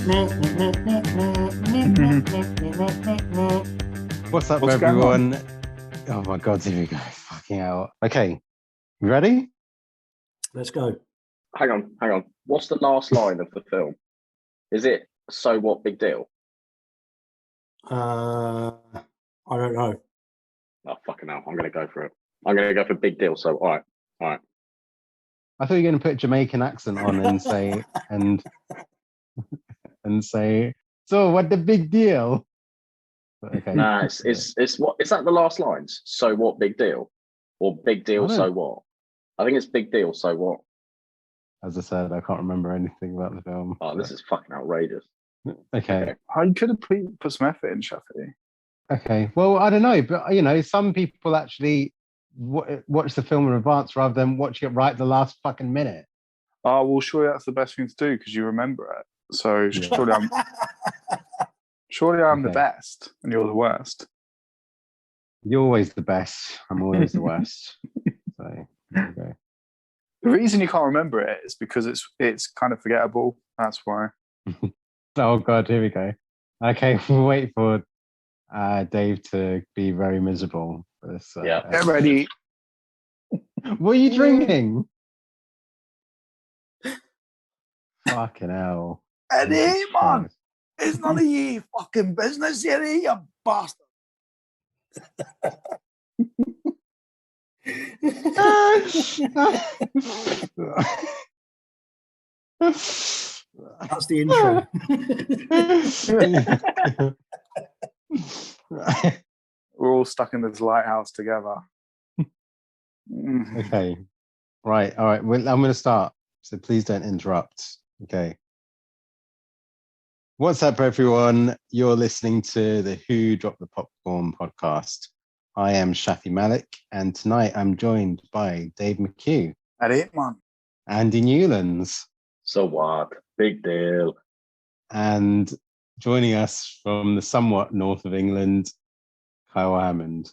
What's up, What's everyone? Oh my God, here we go. Fucking hell. Okay, you ready? Let's go. Hang on. What's the last line of the film? Is it "So what, big deal"? I don't know. Oh fucking hell! I'm gonna go for it. I'm gonna go for "big deal." So all right. I thought you were going to put a Jamaican accent on and say and say. So what the big deal? But okay. Nah, it's what is that the last lines? So what, big deal, or big deal? So what? I think it's big deal. So what? As I said, I can't remember anything about the film. Oh, this is fucking outrageous. Okay. I could have put some effort in, Shafi. Okay. Well, I don't know, but some people actually watch the film in advance rather than watching it right the last fucking minute. Oh, well, surely that's the best thing to do because you remember it. So surely I'm the best and you're the worst. You're always the best. I'm always the worst. So, okay. The reason you can't remember it is because it's kind of forgettable. That's why. Oh God, here we go. Okay, we'll wait for Dave to be very miserable for this. Get ready. What are you drinking? Fucking hell. Eddie, man, it's none of your fucking business, Eddie, you bastard. That's the intro. We're all stuck in this lighthouse together. Okay. Right. All right. Well, I'm going to start. So please don't interrupt. Okay. What's up, everyone? You're listening to the Who Dropped the Popcorn podcast. I am Shafi Malik, and tonight I'm joined by Dave McHugh. Eddie, man. Andy Newlands. So what? Big deal. And joining us from the somewhat north of England, Kyle Hammond.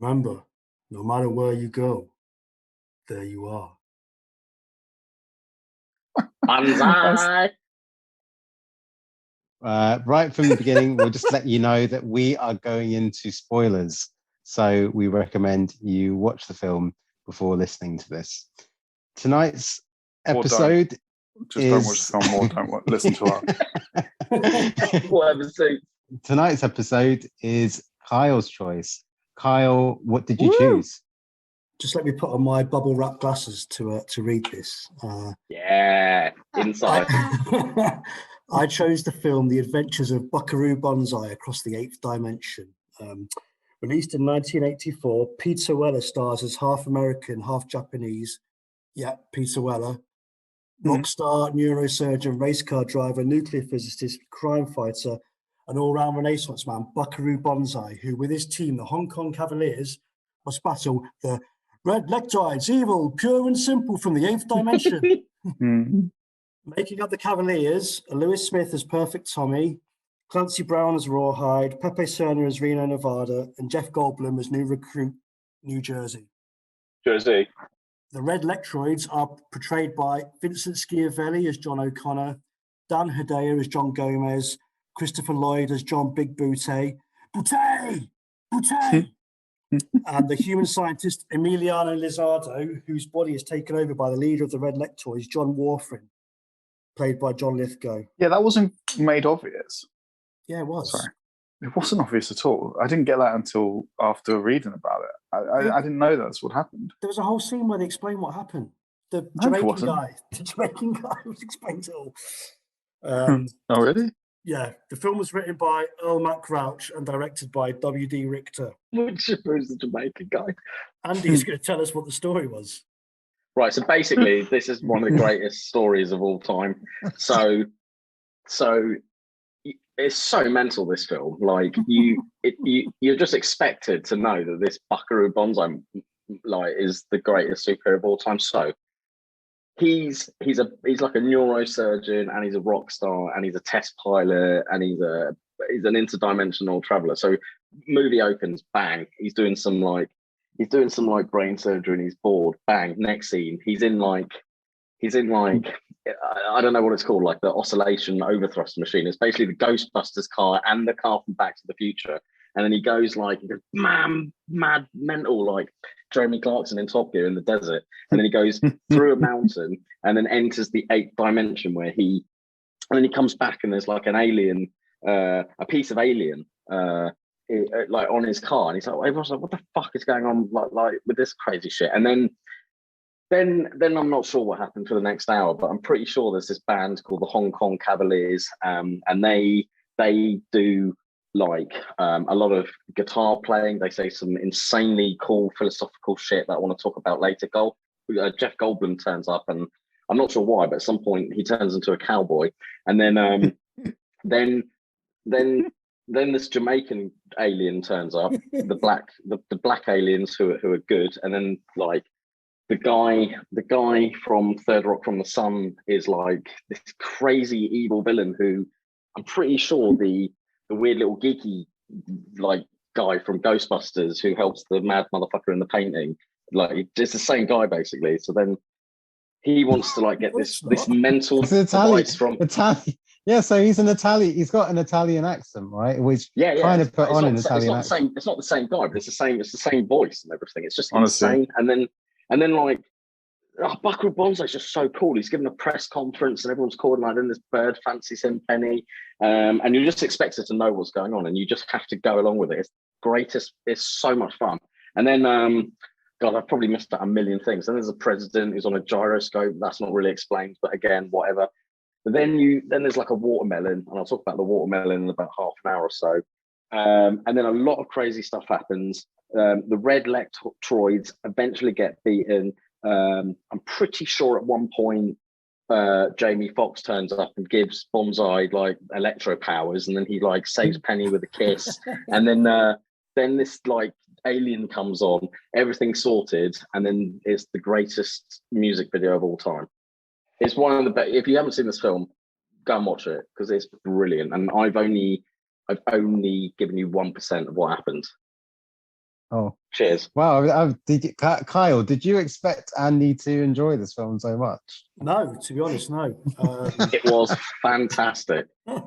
Remember, no matter where you go, there you are. Banzai. Right from the beginning, we'll just let you know that we are going into spoilers. So we recommend you watch the film before listening to this. Tonight's episode don't watch the film or don't listen to us. Whatever suits. Tonight's episode is Kyle's choice. Kyle, what did you choose? Just let me put on my bubble wrap glasses to read this. Inside. I chose the film The Adventures of Buckaroo Banzai Across the Eighth Dimension. Released in 1984, Peter Weller stars as half American, half Japanese. Yeah, Peter Weller. Rock star, neurosurgeon, race car driver, nuclear physicist, crime fighter, an all-round Renaissance man, Buckaroo Banzai, who with his team, the Hong Kong Cavaliers, must battle the Red Lectroids, evil, pure and simple from the eighth dimension. Making up the Cavaliers, Lewis Smith as Perfect Tommy, Clancy Brown as Rawhide, Pepe Serna as Reno, Nevada, and Jeff Goldblum as New Recruit, New Jersey. The Red Lectroids are portrayed by Vincent Schiavelli as John O'Connor, Dan Hedaya as John Gomez, Christopher Lloyd as John Big Booty, and the human scientist Emiliano Lizardo, whose body is taken over by the leader of the Red Lectroids, John Warfarin, played by John Lithgow. Yeah, that wasn't made obvious. Yeah, it was. Sorry. It wasn't obvious at all. I didn't get that until after reading about it. I didn't know that's what happened. There was a whole scene where they explained what happened. The Jamaican guy was explained it all. Oh, really? Yeah, the film was written by Earl Mac Crouch and directed by W.D. Richter. Which is the Jamaican guy. Andy's going to tell us what the story was. Right, so basically, this is one of the greatest stories of all time. So it's so mental, this film. Like you're just expected to know that this Buckaroo Banzai is the greatest superhero of all time. So he's like a neurosurgeon, and he's a rock star, and he's a test pilot, and he's an interdimensional traveler. So movie opens, bang, he's doing some brain surgery and he's bored. Bang, next scene, he's in like he's in like I don't know what it's called, like the oscillation overthrust machine. It's basically the Ghostbusters car and the car from Back to the Future. And then he goes like mad, mental, like Jeremy Clarkson in Top Gear in the desert. And then he goes through a mountain and then enters the 8th dimension and then he comes back and there's like an alien, a piece of alien, like on his car. And he's like, everyone's like, what the fuck is going on like with this crazy shit? And then I'm not sure what happened for the next hour, but I'm pretty sure there's this band called the Hong Kong Cavaliers, and they do like a lot of guitar playing. They say some insanely cool philosophical shit that I want to talk about later. Jeff Goldblum turns up, and I'm not sure why, but at some point he turns into a cowboy, and then then this Jamaican alien turns up, the black aliens who are good, and then like the guy from Third Rock from the Sun is like this crazy evil villain who I'm pretty sure the weird little geeky like guy from Ghostbusters who helps the mad motherfucker in the painting, like it's the same guy basically. So then he wants to like get this mental device from Italian. Yeah, so he's an Italian. He's got an Italian accent, right? Which trying to put on an Italian accent. It's not the same guy, but it's the same voice and everything. It's just insane. And then like Buckaroo Banzai is just so cool. He's given a press conference and everyone's calling like, then this bird fancies him, Penny. And you're just expected to know what's going on and you just have to go along with it. It's greatest. It's so much fun. And then, God, I've probably missed out a million things. Then there's a president who's on a gyroscope. That's not really explained, but again, whatever. But then there's like a watermelon, and I'll talk about the watermelon in about half an hour or so. And then a lot of crazy stuff happens. The red Lectroids eventually get beaten. I'm pretty sure at one point Jamie Foxx turns up and gives Banzai like electro powers, and then he like saves Penny with a kiss. And then this like alien comes on, everything's sorted, and then it's the greatest music video of all time. It's one of the best. If you haven't seen this film, go and watch it because it's brilliant. And I've only given you 1% of what happens. Oh, cheers! Wow, Kyle, did you expect Andy to enjoy this film so much? No, to be honest, no. It was fantastic. I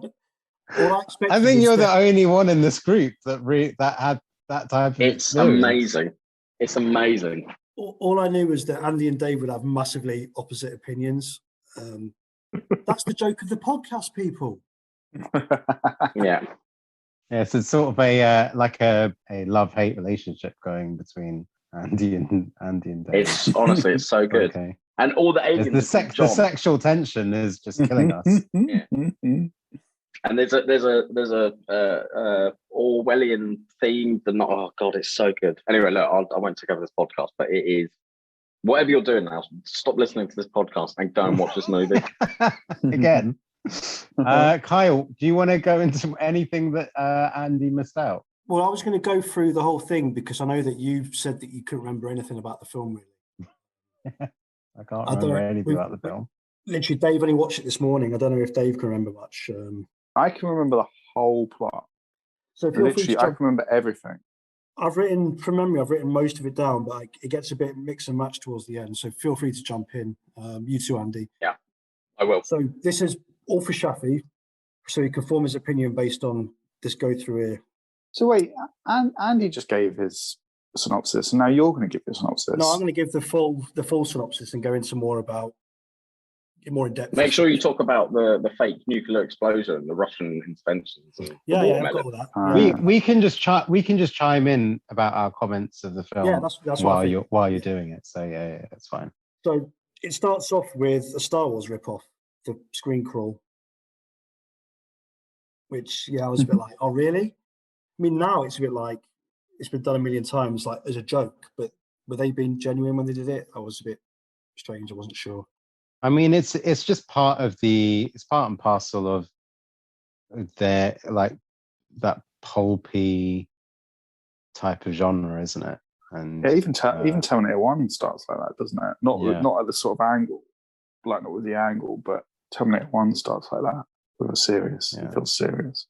think you're the only one in this group that had that type of It's experience. amazing. It's amazing. All I knew was that Andy and Dave would have massively opposite opinions. That's the joke of the podcast, people. Yeah. Yes, it's sort of a like a love-hate relationship going between Andy and Dave. It's honestly, it's so good. Okay. And all the aliens. The sexual tension is just killing us. Yeah. And there's a Orwellian theme. Oh God, it's so good. Anyway, look, I won't take over this podcast, but it is. Whatever you're doing now, stop listening to this podcast and go and watch this movie. Again. Kyle, do you want to go into anything that Andy missed out? Well, I was going to go through the whole thing because I know that you said that you couldn't remember anything about the film, really. I can't remember anything about the film. Literally, Dave only watched it this morning. I don't know if Dave can remember much. I can remember the whole plot. So literally, I can remember everything. I've written most of it down, but it gets a bit mix and match towards the end. So feel free to jump in. You too, Andy. Yeah, I will. So this is all for Shafi, so he can form his opinion based on this go through here. So wait, Andy just gave his synopsis, and now you're going to give your synopsis. No, I'm going to give the full synopsis and go into more in depth. Make sure you talk about the fake nuclear explosion, the Russian interventions. And yeah, I've got all that. We can just chime in about our comments of the film. Yeah, that's while you're doing it. So yeah, that's fine. So it starts off with a Star Wars ripoff, the screen crawl, which I was a bit like, oh really? I mean, now it's a bit like it's been done a million times, like as a joke. But were they being genuine when they did it? I was a bit strange. I wasn't sure. I mean, it's just part and parcel of their like that pulpy type of genre, isn't it? And yeah, even Terminator 1 starts like that, doesn't it? Not at the sort of angle, like not with the angle, but Terminator 1 starts like that with a serious. It feels serious.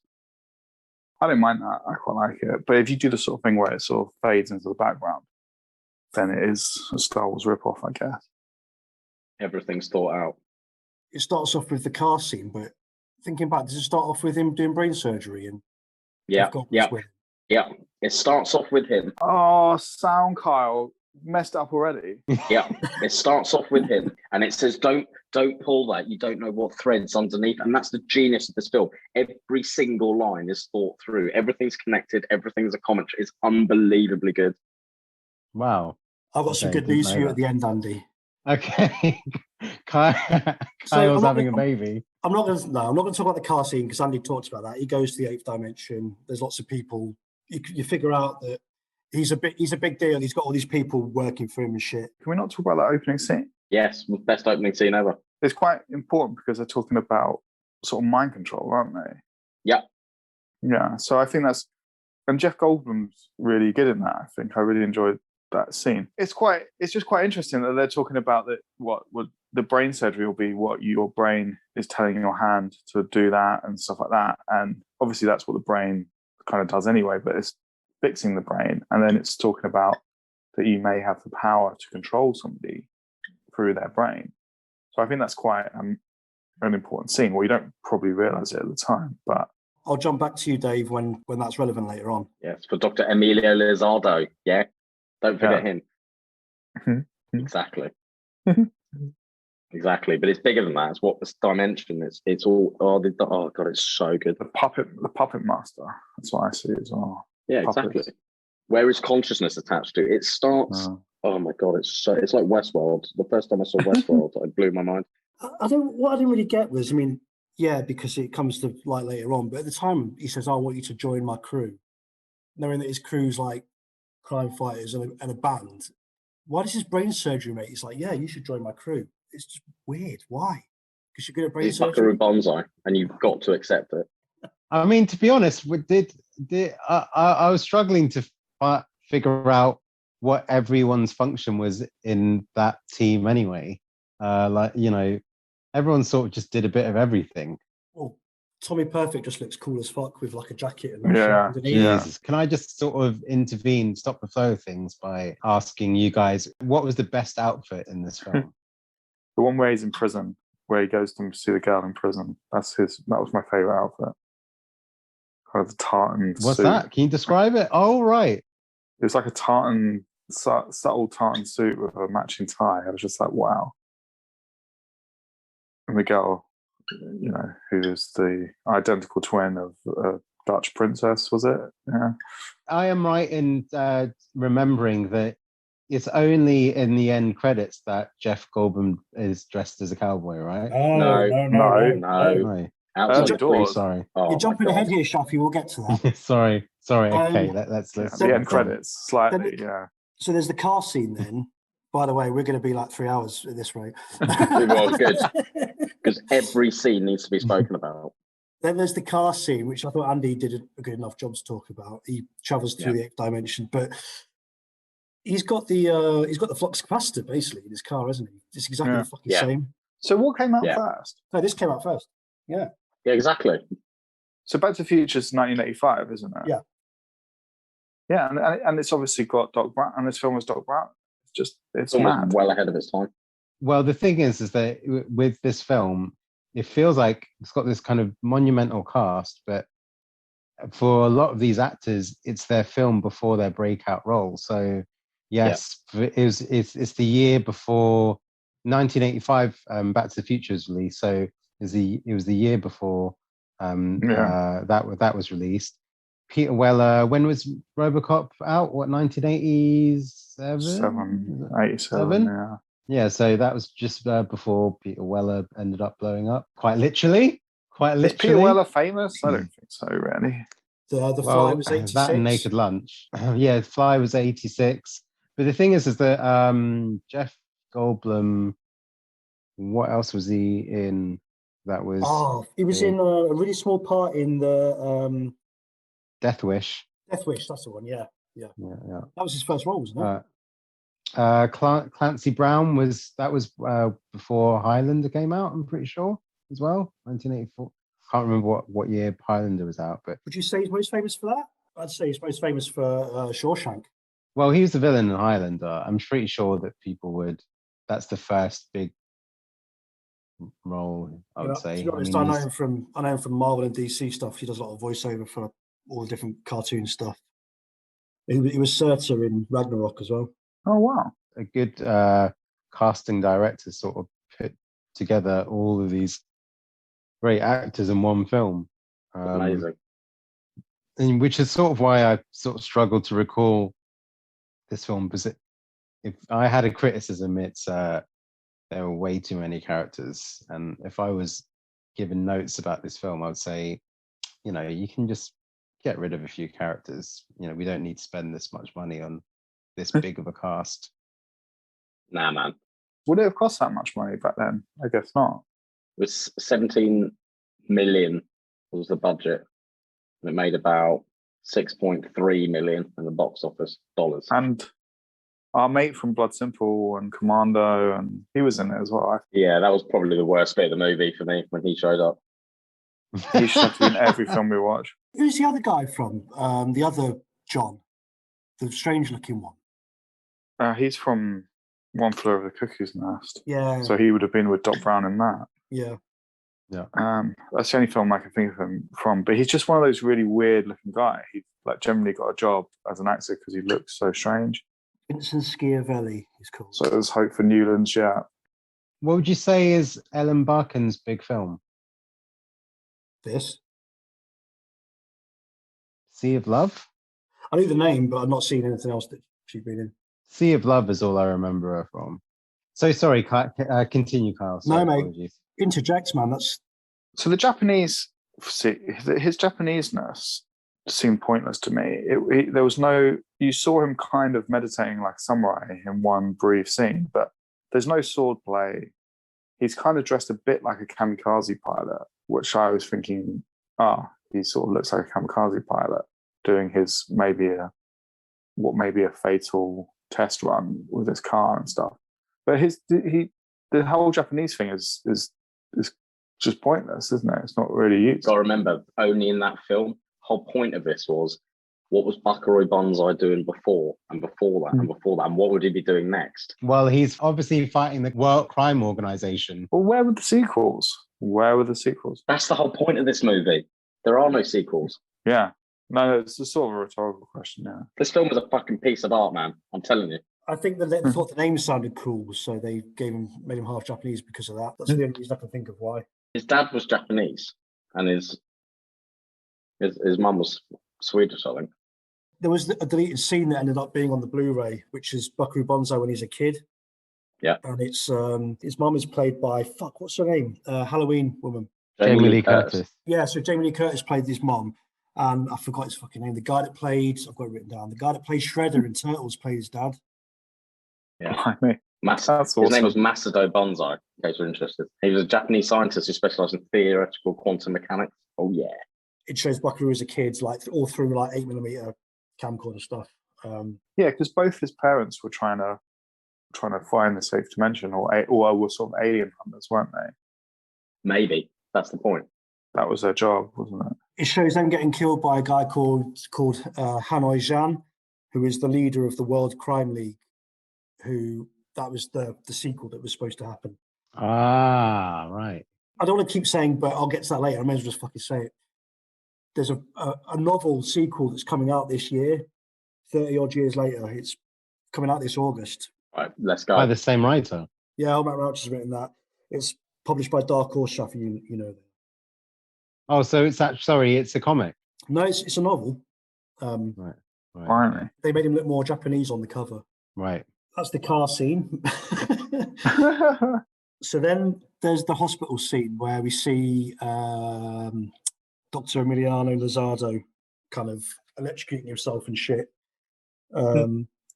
I don't mind that. I quite like it. But if you do the sort of thing where it sort of fades into the background, then it is a Star Wars ripoff, I guess. Everything's thought out. It starts off with the car scene, but thinking back, does it start off with him doing brain surgery and Yeah, yeah, with him? yeah. It starts off with him. Oh, sound Kyle messed up already. Yeah, it starts off with him, and it says, "Don't pull that. You don't know what threads underneath." And that's the genius of this film. Every single line is thought through. Everything's connected. Everything's a commentary. It's unbelievably good. Wow. I've got some good news for you at the end, Andy. Okay. Kyle's having a baby. I'm not going to talk about the car scene because Andy talked about that. He goes to the 8th dimension. There's lots of people. You figure out that he's a big deal. He's got all these people working for him and shit. Can we not talk about that opening scene? Yes, best opening scene ever. It's quite important because they're talking about sort of mind control, aren't they? Yeah. Yeah. So I think and Jeff Goldblum's really good in that. I think I really enjoyed that scene. It's just quite interesting that they're talking about that what the brain surgery will be, what your brain is telling your hand to do that and stuff like that. And obviously that's what the brain kind of does anyway, but it's fixing the brain. And then it's talking about that you may have the power to control somebody through their brain. So I think that's quite an important scene. Well, you don't probably realize it at the time, but I'll jump back to you, Dave, when that's relevant later on. Yes, for Dr. Emilio Lizardo. Yeah. Don't forget him. Mm-hmm. Exactly. Exactly. But it's bigger than that. It's what this dimension is. It's all God, it's so good. The puppet master. That's what I see as well. Yeah, Puppets. exactly. Where is consciousness attached to? It starts oh my God, it's like Westworld. The first time I saw Westworld, it blew my mind. What I didn't really get was, because it comes to light later on, but at the time he says, I want you to join my crew, knowing that his crew's like crime fighters and a band. Why does his brain surgery, mate? He's like, yeah, you should join my crew. It's just weird. Why? Because you're good at brain surgery. Buckaroo Banzai, and you've got to accept it. I mean, to be honest, I was struggling to figure out what everyone's function was in that team anyway. Everyone sort of just did a bit of everything. Well, Tommy Perfect just looks cool as fuck with like a jacket and Jesus. Can I just sort of intervene, stop the flow of things by asking you guys, what was the best outfit in this film? The one where he's in prison, where he goes to see the girl in prison. That was my favourite outfit. Kind of the tartan What's suit. that? Can you describe it? Oh, right. It was like a subtle tartan suit with a matching tie. I was just like, wow. And the girl, who is the identical twin of a Dutch princess, was it? Yeah. I am right in remembering that it's only in the end credits that Jeff Goldblum is dressed as a cowboy, right? No. Outside the door. Sorry. You're jumping ahead here, Shafi. We'll get to that. Sorry. Okay, let's the end credits slightly. Yeah. So there's the car scene then. By the way, we're going to be like 3 hours at this rate. Well, good. Because every scene needs to be spoken about. Then there's the car scene, which I thought Andy did a good enough job to talk about. He travels through the 8th dimension, but he's got the flux capacitor basically in his car, hasn't he? It's exactly the fucking same. So what came out first? No, this came out first. Yeah. Yeah, exactly. So Back to the Future's 1985, isn't it? Yeah. Yeah, and it's obviously got Doc Brown, and this film was Doc Brown. It's mad. Well ahead of its time. Well, the thing is that with this film, it feels like it's got this kind of monumental cast, but for a lot of these actors, it's their film before their breakout role. So, yes, it's the year before 1985. Back to the Future was released, so it was the year before that was released. Peter Weller, when was Robocop out? What, 1987? 87, yeah. Yeah, so that was just before Peter Weller ended up blowing up. Quite literally. Is Peter Weller famous? I don't think so, really. The Fly was 86. That and Naked Lunch. Yeah, Fly was 86. But the thing is that Jeff Goldblum, what else was he in? That was... Oh, he was in a really small part in the... Death Wish. Death Wish, that's the one, yeah. Yeah. That was his first role, wasn't it? Clancy Brown was before Highlander came out, I'm pretty sure, as well, 1984. Can't remember what year Highlander was out, but... Would you say he's most famous for that? I'd say he's most famous for Shawshank. Well, he was the villain in Highlander. I'm pretty sure that people would... That's the first big role, I would say. To be honest, I know him from Marvel and DC stuff. He does a lot of voiceover for all the different cartoon stuff. He was Surtur in Ragnarok as well. Oh wow! A good casting director sort of put together all of these great actors in one film. Amazing. And which is sort of why I sort of struggled to recall this film, because if I had a criticism, it's there were way too many characters, and if I was given notes about this film, I would say, you can just get rid of a few characters. We don't need to spend this much money on this big of a cast. Nah, man. Would it have cost that much money back then? I guess not. It was 17 million was the budget. And it made about 6.3 million in the box office dollars. And our mate from Blood Simple and Commando, and he was in it as well. Yeah, that was probably the worst bit of the movie for me when he showed up. He should have been in every film we watch. Who's the other guy from? The other John, the strange-looking one. He's from One Flew Over the Cuckoo's Nest. Yeah. So he would have been with Doc Brown in that. Yeah. Yeah. That's the only film I can think of him from. But he's just one of those really weird-looking guys. He generally got a job as an actor because he looks so strange. Vincent Schiavelli is called. So there's hope for Newlands, yeah. What would you say is Ellen Barkin's big film? This. Sea of Love? I knew the name, but I've not seen anything else that she's been in. Sea of Love is all I remember her from. So sorry, continue, Kyle. Sorry, No, mate. Apologies. Interjects, man. That's So the Japanese, his Japaneseness seemed pointless to me. There was no, you saw him kind of meditating like a samurai in one brief scene, but there's no sword play. He's kind of dressed a bit like a kamikaze pilot, which I was thinking, he sort of looks like a kamikaze pilot doing his maybe a fatal test run with his car and stuff. But the whole Japanese thing is just pointless, isn't it? It's not really used. Got to remember, only in that film, whole point of this was, what was Buckaroo Banzai doing before and before that and before that, and what would he be doing next? Well, he's obviously fighting the World Crime Organization. Well, where were the sequels? That's the whole point of this movie. There are no sequels. Yeah. No, it's a sort of a rhetorical question, yeah. This film was a fucking piece of art, man. I'm telling you. I think they thought the name sounded cool, so they made him half Japanese because of that. That's the only reason I can think of why. His dad was Japanese, and his mum was Swedish, I think. There was a deleted scene that ended up being on the Blu-ray, which is Buckaroo Banzai when he's a kid. Yeah. And it's his mum is played by what's her name? Halloween woman. Jamie Lee Curtis. Yeah, so Jamie Lee Curtis played his mum, and I forgot his fucking name. The guy that played, I've got it written down. The guy that played Shredder in Turtles played his dad. Yeah. That's awesome. His name was Masato Banzai, in case you're interested. He was a Japanese scientist who specialised in theoretical quantum mechanics. Oh, yeah. It shows Buckaroo as a kid, like all through like 8mm camcorder stuff. Yeah, because both his parents were trying to find the safe dimension, or were sort of alien hunters, weren't they? Maybe. That's the point. That was their job, wasn't it? It shows them getting killed by a guy called Hanoi Zhan, who is the leader of the World Crime League, that was the sequel that was supposed to happen. Ah, right. I don't want to keep saying, but I'll get to that later. I may as well just fucking say it. There's a novel sequel that's coming out this year, 30 odd years later. It's coming out this August. Right, let's go. By the same writer. Yeah, Matt Rauch has written that. It's published by Dark Horse Stuff, you know. Oh, so it's a comic. No, it's a novel. Right. Finally. They made him look more Japanese on the cover. Right. That's the car scene. So then there's the hospital scene where we see Dr. Emiliano Lizardo kind of electrocuting himself and shit.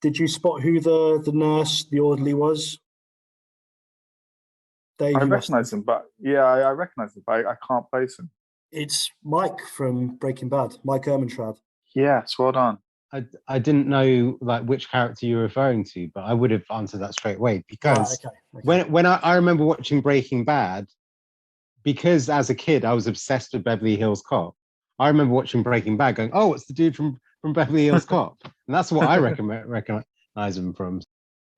Did you spot who the nurse, the orderly was? I recognise him, but I recognise him, but I can't place him. It's Mike from Breaking Bad, Mike Ehrmantraut. Yes, well done. I didn't know like which character you were referring to, but I would have answered that straight away because when I remember watching Breaking Bad, because as a kid I was obsessed with Beverly Hills Cop. I remember watching Breaking Bad, going, "Oh, it's the dude from Beverly Hills Cop," and that's what I recognize him from.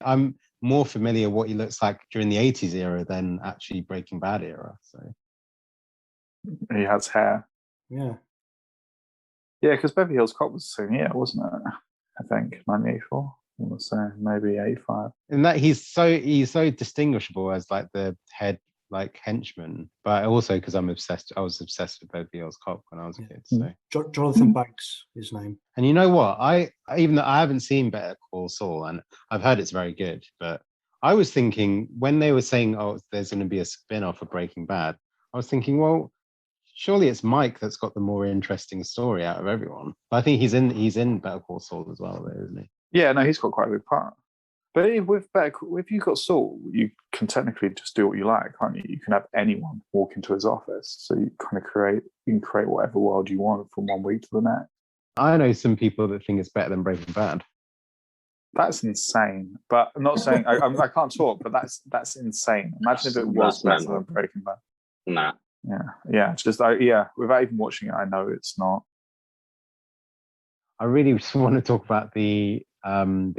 I'm more familiar what he looks like during the 80s era than actually Breaking Bad era. So he has hair. Yeah. Yeah, because Beverly Hills Cop was the same year, wasn't it? I think 1984. I want to say maybe 85. And that he's so distinguishable as like the head like henchman, but also because I was obsessed with Beverly Hills Cop when I was a kid. So Jonathan Banks, his name. And you know what? Even though I haven't seen Better Call Saul, and I've heard it's very good, but I was thinking when they were saying, "Oh, there's going to be a spin-off of Breaking Bad," I was thinking, well, surely it's Mike that's got the more interesting story out of everyone. But I think he's in Better Call Saul as well, though, isn't he? Yeah, no, he's got quite a big part. But if you've got Saul, you can technically just do what you like, can't you? You can have anyone walk into his office, so you can create whatever world you want from one week to the next. I know some people that think it's better than Breaking Bad. That's insane. But I'm not saying I can't talk, but that's insane. Imagine if it was better than Breaking Bad. Nah. Yeah. Without even watching it, I know it's not. I really just want to talk about the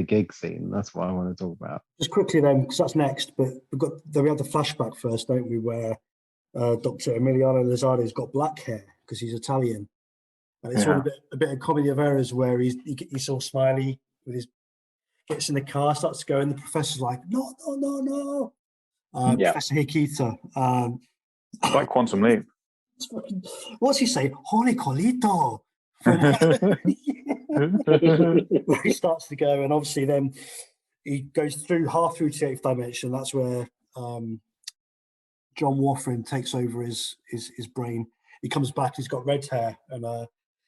gig scene. That's what I want to talk about. Just quickly then, because that's next. But we have the flashback first, don't we? Where Dr. Emiliano Lozada's got black hair because he's Italian, and it's all a bit of comedy of errors where he's all smiley with his gets in the car, starts to go, and the professor's like, no. Professor Hikita. It's like Quantum Leap. What's he say? Holy colito. Where he starts to go, and obviously then he goes half through to the 8th dimension. That's where John Warfarin takes over his brain. He comes back, he's got red hair, and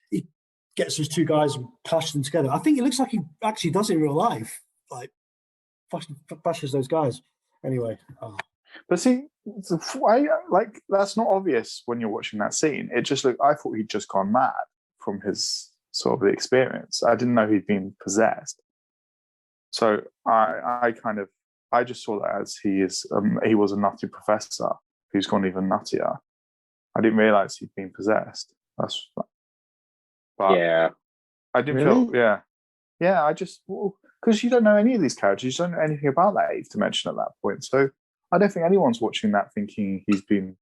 he gets those two guys and clashes them together. I think it looks like he actually does it in real life, like bashes those guys. Anyway. But see, that's not obvious when you're watching that scene. It just looked, I thought he'd just gone mad from his sort of the experience. I didn't know he'd been possessed. So I just saw that as he was a nutty professor who's gone even nuttier. I didn't realize he'd been possessed. I didn't feel I just, because you don't know any of these characters, you don't know anything about that 8th dimension at that point. So I don't think anyone's watching that thinking he's been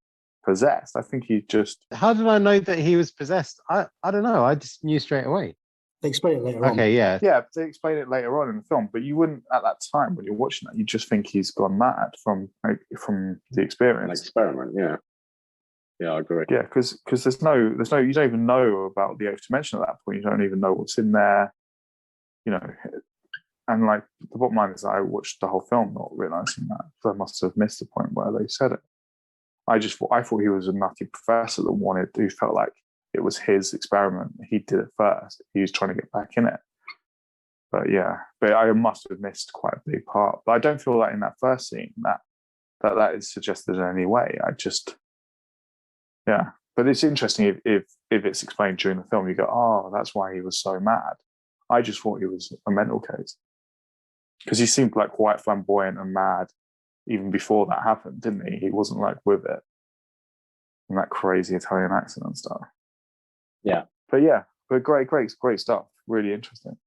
possessed. I think he just... How did I know that he was possessed? I don't know. I just knew straight away. They explain it later on. Okay, yeah. Yeah, they explain it later on in the film, but you wouldn't, at that time when you're watching that, you just think he's gone mad from the experience. An experiment, yeah. Yeah, I agree. Yeah, because there's no, you don't even know about the 8th dimension at that point. You don't even know what's in there, you know. And like the bottom line is, I watched the whole film not realizing that. So I must have missed the point where they said it. I thought he was a nutty professor who felt like it was his experiment. He did it first. He was trying to get back in it. But I must have missed quite a big part. But I don't feel like in that first scene that is suggested in any way. But it's interesting if it's explained during the film. You go, oh, that's why he was so mad. I just thought he was a mental case because he seemed like quite flamboyant and mad even before that happened, didn't he? He wasn't like with it and that crazy Italian accent and stuff. Yeah, but great stuff. Really interesting.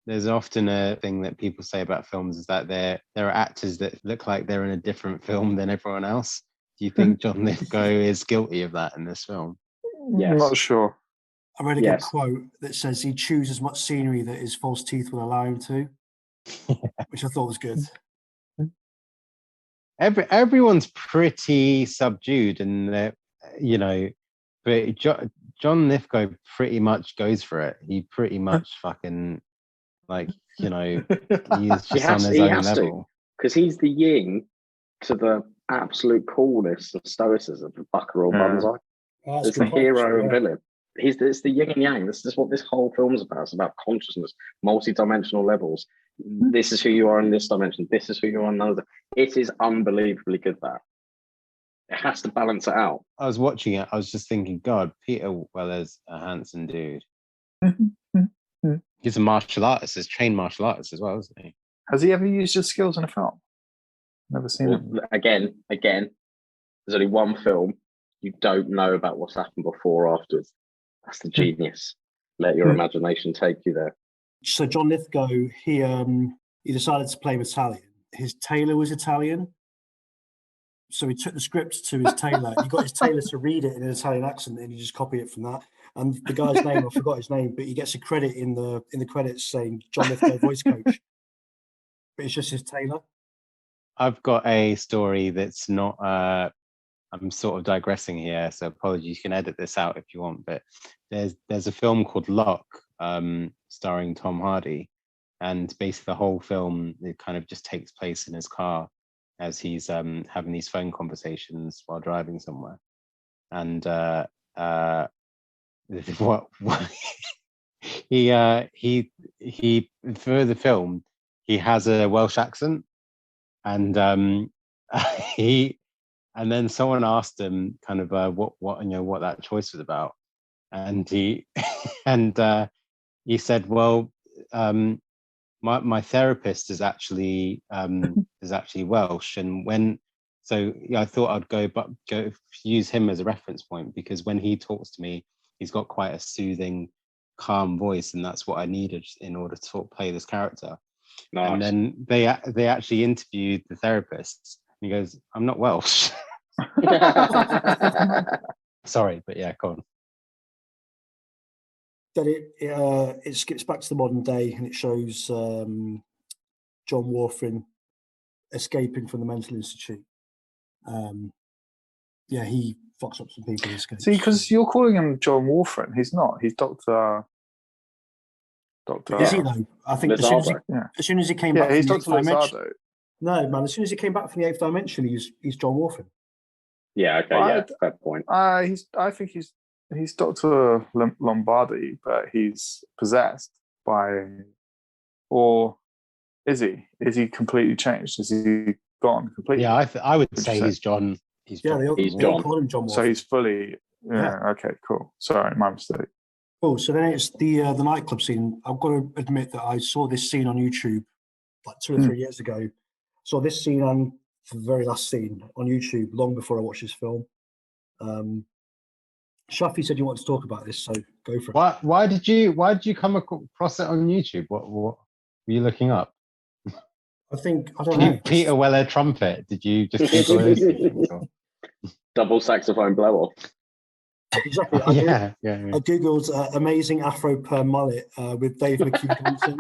There's often a thing that people say about films is that there are actors that look like they're in a different film than everyone else. Do you think John Lithgow is guilty of that in this film? Yes. I'm not sure. I read a good quote that says he chews as much scenery that his false teeth will allow him to, which I thought was good. Everyone's pretty subdued, and but John Lithgow pretty much goes for it. He pretty much fucking he's just on his own level because he's the yin to the absolute coolness and stoicism of Buckaroo Banzai. It's the hero and villain. It's the yin and yang. This is what this whole film's about. It's about consciousness, multi-dimensional levels. This is who you are in this dimension. This is who you are in another. It is unbelievably good, that. It has to balance it out. I was watching it. I was just thinking, God, Peter Weller's a handsome dude. He's a martial artist. He's a trained martial artist as well, isn't he? Has he ever used his skills in a film? Never seen him. Again, there's only one film. You don't know about what's happened before or afterwards. That's the genius. Let your imagination take you there. So John Lithgow, he decided to play Italian, his tailor was Italian. So he took the script to his tailor. He got his tailor to read it in an Italian accent, and he just copied it from that. And the guy's name, I forgot his name, but he gets a credit in the credits saying John Lithgow voice coach. But it's just his tailor. I've got a story that's not. I'm sort of digressing here, so apologies. You can edit this out if you want. But there's a film called Lock, starring Tom Hardy, and basically the whole film, it kind of just takes place in his car as he's having these phone conversations while driving somewhere. And what he for the film, he has a Welsh accent, and and then someone asked him kind of what that choice was about, and he he said, well, my therapist is actually Welsh, and I thought I'd go use him as a reference point, because when he talks to me, he's got quite a soothing, calm voice, and that's what I needed in order to sort of play this character. Nice. And then they actually interviewed the therapist, and he goes, "I'm not Welsh." Sorry, but yeah, go on. Then it skips back to the modern day, and it shows John Warfrin escaping from the mental institute. He fucks up some people. See, because you're calling him John Warfrin, he's not. He's Doctor. Is he though? I think as soon as he came back, he's from Doctor the 8th dimension. Lizardo. No, man. As soon as he came back from the 8th dimension, he's John Warfrin. Yeah. Okay. Fair point. I think he's Dr. Lombardi, but he's possessed by, or is he? Is he completely changed? Is he gone completely? Yeah, I would say he's John. He's John. Call him John. So he's fully. Yeah. Okay. Cool. Sorry, my mistake. Cool. So then it's the nightclub scene. I've got to admit that I saw this scene on YouTube like 2 or 3 years ago. Saw this scene on the very last scene on YouTube long before I watched this film. Shafi said you want to talk about this, so go for it. Why did you come across it on YouTube? What were you looking up? I don't know. Peter Weller trumpet. Did you just Google those things? Double saxophone blow off. Exactly. I googled amazing Afro per mullet with Dave McHugh Johnson.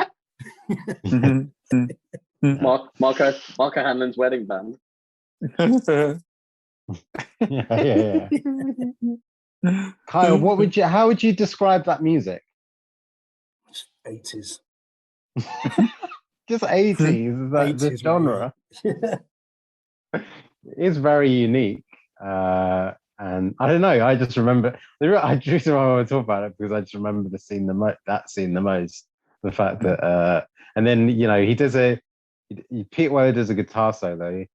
Marco Hanlon's wedding band. Yeah. Kyle, how would you describe that music? 80s. Just 80s. The genre. It's very unique. And I don't know. I just remember. I just want to talk about it because I just remember that scene the most. The fact that, and then he does Peter Weller does a guitar solo.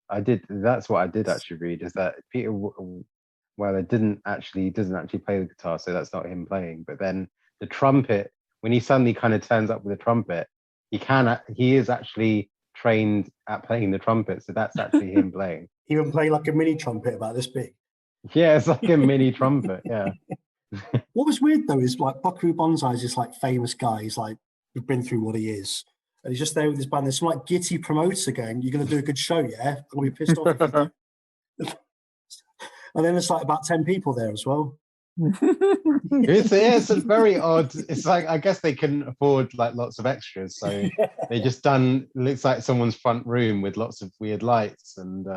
That's what I did actually read, is that Peter Weller doesn't actually play the guitar, so that's not him playing. But then the trumpet, when he suddenly kind of turns up with a trumpet, he is actually trained at playing the trumpet, so that's actually him playing. He even play like a mini trumpet about this big. Yeah, it's like a mini trumpet. Yeah. What was weird though is like Buckaroo Banzai is this like famous guy. He's like we've been through what he is, and he's just there with his band. There's some like giddy promoter going, "You're going to do a good show, yeah? I'm going to be pissed off if you don't." And then there's like about 10 people there as well. It's a very odd. It's like I guess they couldn't afford like lots of extras, so they just looks like someone's front room with lots of weird lights and.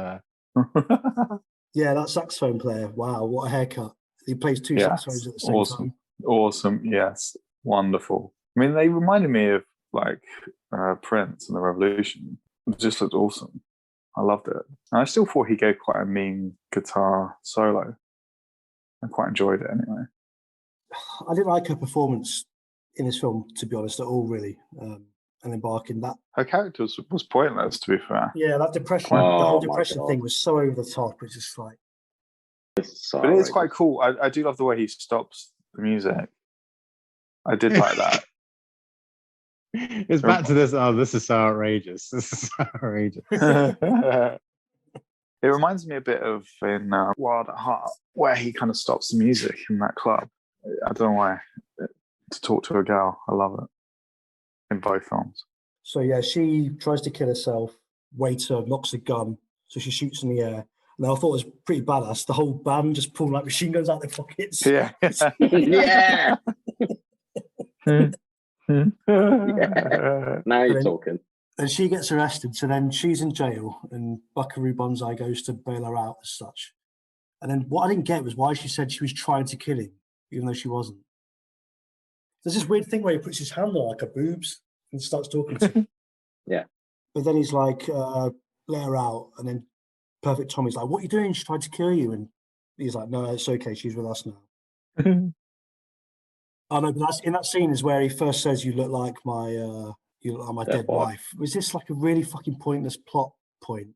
Yeah, that saxophone player. Wow, what a haircut! He plays two saxophones at the same time. Awesome. Yes, wonderful. I mean, they reminded me of like Prince and the Revolution. It just looked awesome. I loved it. And I still thought he gave quite a mean guitar solo. I quite enjoyed it anyway. I didn't like her performance in this film, to be honest, at all, really. And then Barkin, her character was pointless, to be fair. Yeah, that depression, the whole depression thing was so over the top. It's just like. But it is quite cool. I do love the way he stops the music. I did like that. It's back to this. Oh, this is so outrageous. This is so outrageous. It reminds me a bit of in Wild at Heart, where he kind of stops the music in that club. I don't know why. To talk to a girl, I love it. In both films. So yeah, she tries to kill herself. waiter knocks a gun, so she shoots in the air. And I thought it was pretty badass. The whole band just pulling like machine guns out their pockets. Yeah. Yeah. Yeah. Now you're talking. And she gets arrested, so then she's in jail, and Buckaroo Banzai goes to bail her out as such. And then what I didn't get was why she said she was trying to kill him, even though she wasn't. There's this weird thing where he puts his hand on like her boobs and starts talking to her. Yeah. But then he's like, let her out. And then Perfect Tommy's like, what are you doing? She tried to kill you. And he's like, no, it's okay. She's with us now. Oh, no, but in that scene is where he first says, you look like my dead wife. Was this like a really fucking pointless plot point?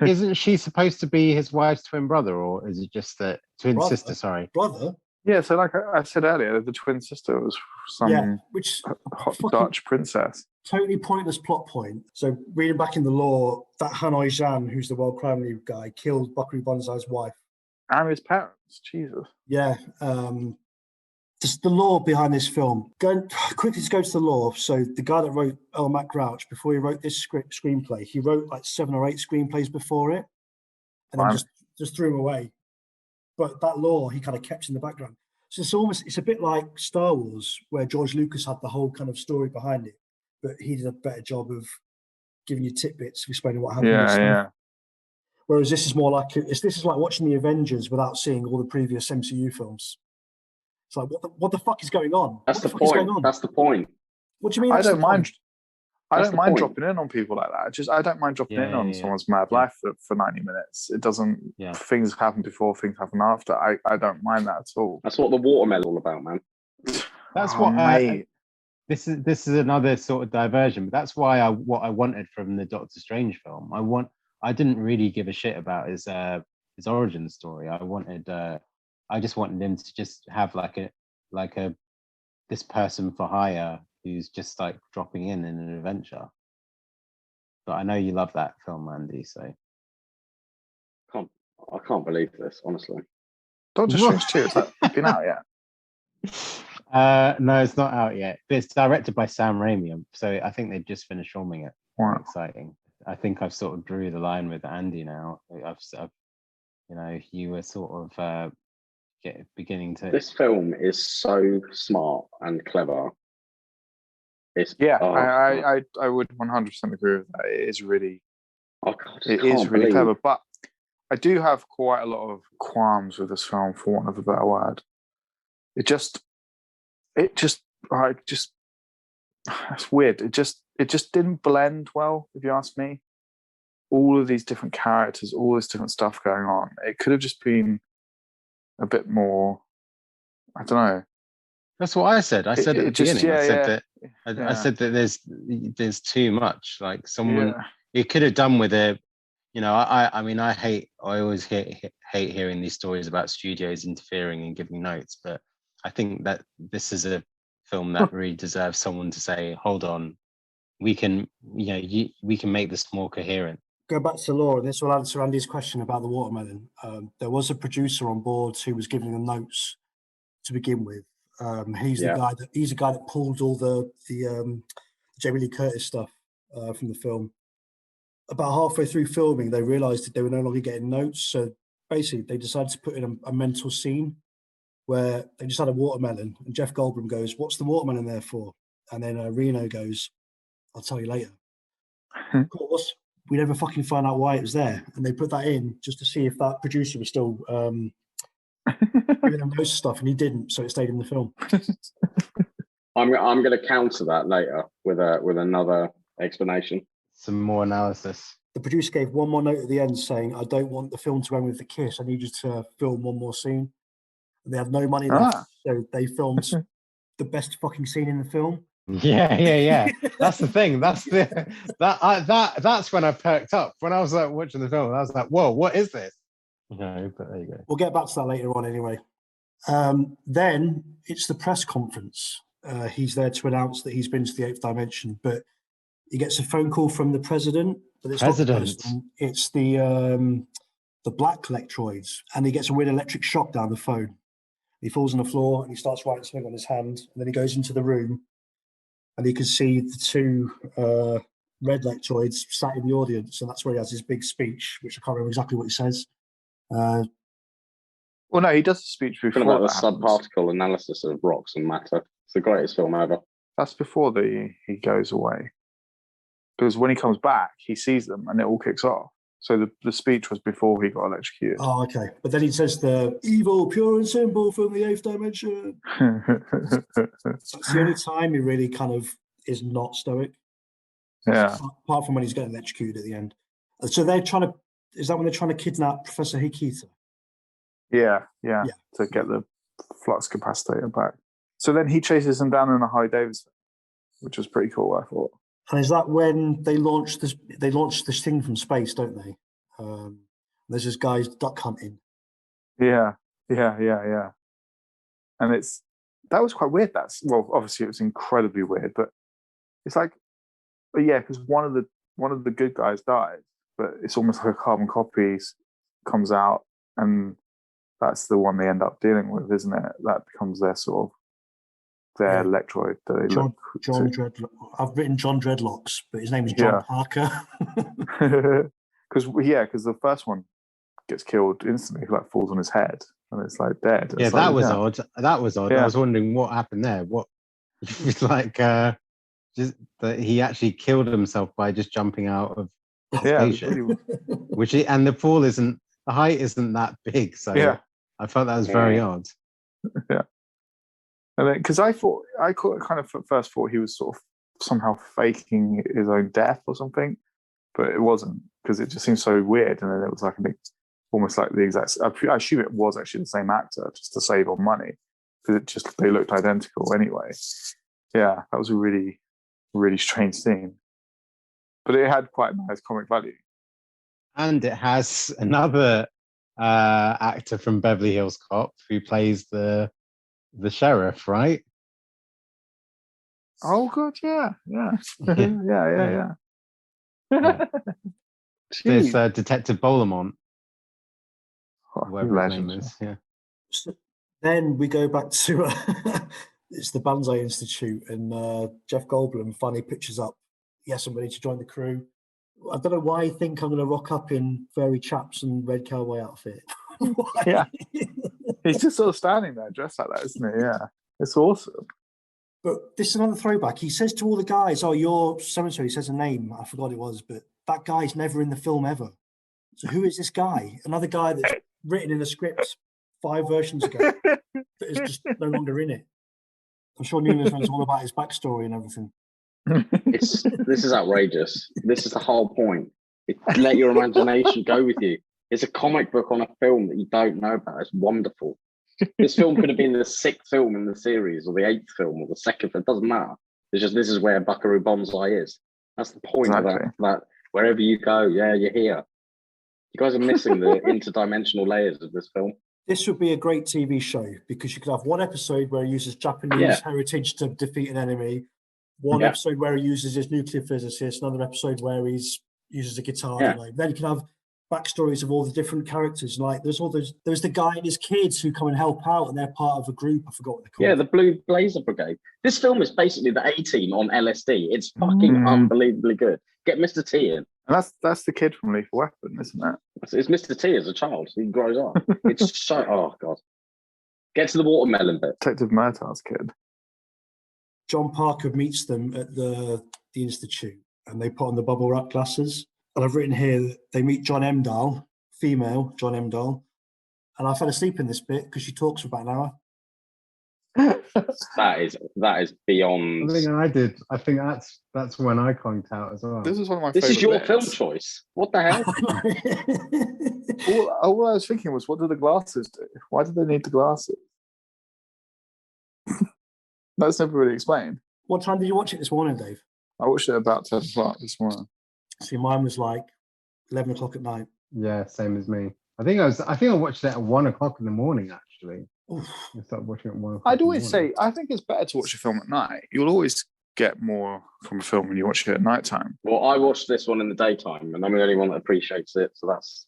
Isn't she supposed to be his wife's twin brother, or is it just the twin sister? Sorry, brother. Yeah, so like I said earlier, the twin sister was some hot Dutch princess. Totally pointless plot point. So reading back in the law, that Hanoi Zhan, who's the World Crime League guy, killed Buckaroo Banzai's wife. And his parents, Jesus. Yeah. Just the law behind this film. Quickly to go to the law. So the guy that wrote Mac Grouch, before he wrote this screenplay, he wrote like 7 or 8 screenplays before it, and then just threw them away. But that law he kind of kept in the background. So it's a bit like Star Wars, where George Lucas had the whole kind of story behind it, but he did a better job of giving you tidbits of explaining what happened. Yeah. Whereas this is more like this is like watching the Avengers without seeing all the previous MCU films. It's like what the fuck is going on? That's the point. That's the point. What do you mean? I don't mind dropping in on people like that. I don't mind dropping in on someone's mad life for 90 minutes. It doesn't. Yeah. Things happen before, things happen after. I don't mind that at all. That's what the watermelon all about, man. That's this is another sort of diversion, but that's why what I wanted from the Doctor Strange film. I didn't really give a shit about his origin story. I just wanted him to just have like a this person for hire who's just like dropping in an adventure. But I know you love that film, Andy, so I can't believe this, honestly. Doctor Strange 2, has that been out yet? No, it's not out yet. But it's directed by Sam Raimi, so I think they've just finished filming it. Wow. Exciting. I think I've sort of drew the line with Andy now. You were sort of beginning to. This film is so smart and clever. I would 100% agree with that. It is really, really clever. But I do have quite a lot of qualms with this film, for want of a better word. It's weird. It just didn't blend well, if you ask me. All of these different characters, all this different stuff going on. It could have just been a bit more, I don't know. That's what I said. I said at the beginning. I said that there's too much. Like it could have done with a, I always hate hearing these stories about studios interfering and giving notes, but I think that this is a film that really deserves someone to say, hold on, we can make this more coherent. Go back to the law, and this will answer Andy's question about the watermelon. There was a producer on board who was giving them notes to begin with. He's the guy that pulled all the Jamie Lee Curtis stuff from the film. About halfway through filming, they realised that they were no longer getting notes, so basically they decided to put in a mental scene where they just had a watermelon, and Jeff Goldblum goes, "What's the watermelon there for?" And then Reno goes, "I'll tell you later." Of course, we never fucking find out why it was there, and they put that in just to see if that producer was still giving them those stuff, and he didn't, so it stayed in the film. I'm going to counter that later with another explanation. Some more analysis. The producer gave one more note at the end saying, "I don't want the film to end with the kiss. I need you to film one more scene." And they had no money left, so they filmed the best fucking scene in the film. Yeah. That's the thing. That's when I perked up. When I was like watching the film, I was like, "Whoa, what is this?" But there you go. We'll get back to that later on, anyway. Then it's the press conference. He's there to announce that he's been to the 8th dimension, but he gets a phone call from the president. But it's not the president. It's the black electroids, and he gets a weird electric shock down the phone. He falls on the floor and he starts writing something on his hand, and then he goes into the room. And you can see the two red lectroids sat in the audience, and that's where he has his big speech, which I can't remember exactly what he says. Well, no, he does a speech before about the happens. subparticle analysis of rocks and matter. It's the greatest film ever. That's before he goes away. Because when he comes back, he sees them and it all kicks off. So the speech was before he got electrocuted. Oh, okay. But then he says the evil, pure and simple from the 8th dimension. It's the only time he really kind of is not stoic. Yeah. Apart from when he's getting electrocuted at the end. So they're trying to, is that when they're trying to kidnap Professor Hikita? Yeah. To get the flux capacitor back. So then he chases them down in a Harley Davidson, which was pretty cool, I thought. And is that when they launched this? They launched this thing from space, don't they? There's this guy's duck hunting. Yeah. And that was quite weird. Obviously it was incredibly weird, but it's like, because one of the good guys dies, but it's almost like a carbon copy comes out, and that's the one they end up dealing with, isn't it? That becomes their sort of electroid that they John Dreadlocks. I've written John Dreadlocks, but his name is John Parker. Because the first one gets killed instantly, like falls on his head, and it's like dead. Yeah, that was odd. That was odd. Yeah. I was wondering what happened there. What it's like just that he actually killed himself by just jumping out of the station. And the height isn't that big, so I felt that was very odd. Yeah. And then, because I kind of at first thought he was sort of somehow faking his own death or something, but it wasn't, because it just seemed so weird. And then it was like almost like the exact. I assume it was actually the same actor, just to save on money, because they looked identical anyway. Yeah, that was a really, really strange scene, but it had quite a nice comic value. And it has another actor from Beverly Hills Cop who plays the sheriff, right? Oh god, yeah. There's Detective Beaulamont, whatever his legend. name is. Yeah. So then we go back to it's the Banzai Institute, and Jeff Goldblum finally pitches up. Yes, I'm ready to join the crew. I don't know why I think I'm going to rock up in furry chaps and red cowboy outfit. Yeah, he's just sort of standing there dressed like that, isn't he? Yeah, it's awesome. But this is another throwback. He says to all the guys, "Oh, you're so-and-so." He says a name. I forgot it was, but that guy's never in the film ever. So who is this guy? Another guy that's written in the script 5 versions ago that is just no longer in it. I'm sure Nunes knows all about his backstory and everything. This is outrageous. This is the whole point. Let your imagination go with you. It's a comic book on a film that you don't know about. It's wonderful. This film could have been the 6th film in the series, or the 8th film, or the 2nd. It doesn't matter. It's just this is where Buckaroo Banzai is. That's the point of that. Wherever you go, you're here. You guys are missing the interdimensional layers of this film. This would be a great TV show, because you could have one episode where he uses Japanese heritage to defeat an enemy, one episode where he uses his nuclear physicist, another episode where he uses a guitar. Then you can have backstories of all the different characters. Like there's the guy and his kids who come and help out, and they're part of a group. I forgot what they're called. Yeah, the Blue Blazer Brigade. This film is basically the A-Team on LSD. It's fucking unbelievably good. Get Mr. T in. And that's the kid from Lethal Weapon, isn't it? It's Mr. T as a child. He grows up. It's so god. Get to the watermelon bit. Detective Murtaugh's kid. John Parker meets them at the Institute, and they put on the bubble wrap glasses. And I've written here that they meet John Emdahl, female John Emdahl, and I fell asleep in this bit because she talks for about an hour. That is beyond. I think I did. I think that's when I conked out as well. This is one of my. This is your bits. film choice. What the hell? all I was thinking was, what do the glasses do? Why do they need the glasses? That's never really explained. What time did you watch it this morning, Dave? I watched it about 10 o'clock this morning. See, mine was like 11 o'clock at night. Yeah, same as me. I think I watched it at 1 o'clock in the morning, actually. Oof. I started watching it at 1 o'clock. I'd always say, I think it's better to watch a film at night. You'll always get more from a film when you watch it at night time. Well, I watched this one in the daytime, and I'm the only one that appreciates it, so that's,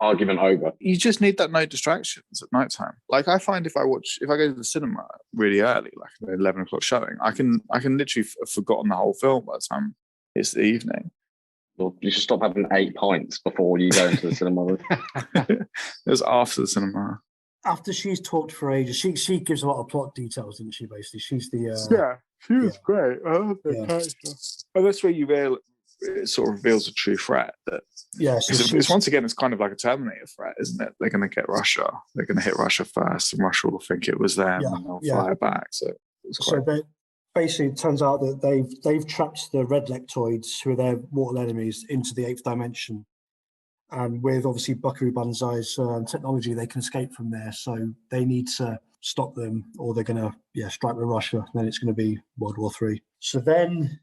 argument over. You just need that no distractions at night time. Like I find if I go to the cinema really early, like an 11 o'clock showing, I can literally have forgotten the whole film by the time it's the evening. Well, you should stop having 8 pints before you go into the cinema. It was after the cinema. After she's talked for ages, she gives a lot of plot details, doesn't she? Basically, she's the she was great. And that's where it sort of reveals a true threat. That it's once again, it's kind of like a Terminator threat, isn't it? They're going to get Russia. They're going to hit Russia first, and Russia will think it was them, and they'll fire back. So basically, it turns out that they've trapped the red lectoids, who are their mortal enemies, into the 8th dimension. And with obviously Buckaroo Banzai's technology, they can escape from there. So they need to stop them, or they're going to strike with Russia. Then it's going to be World War III. So then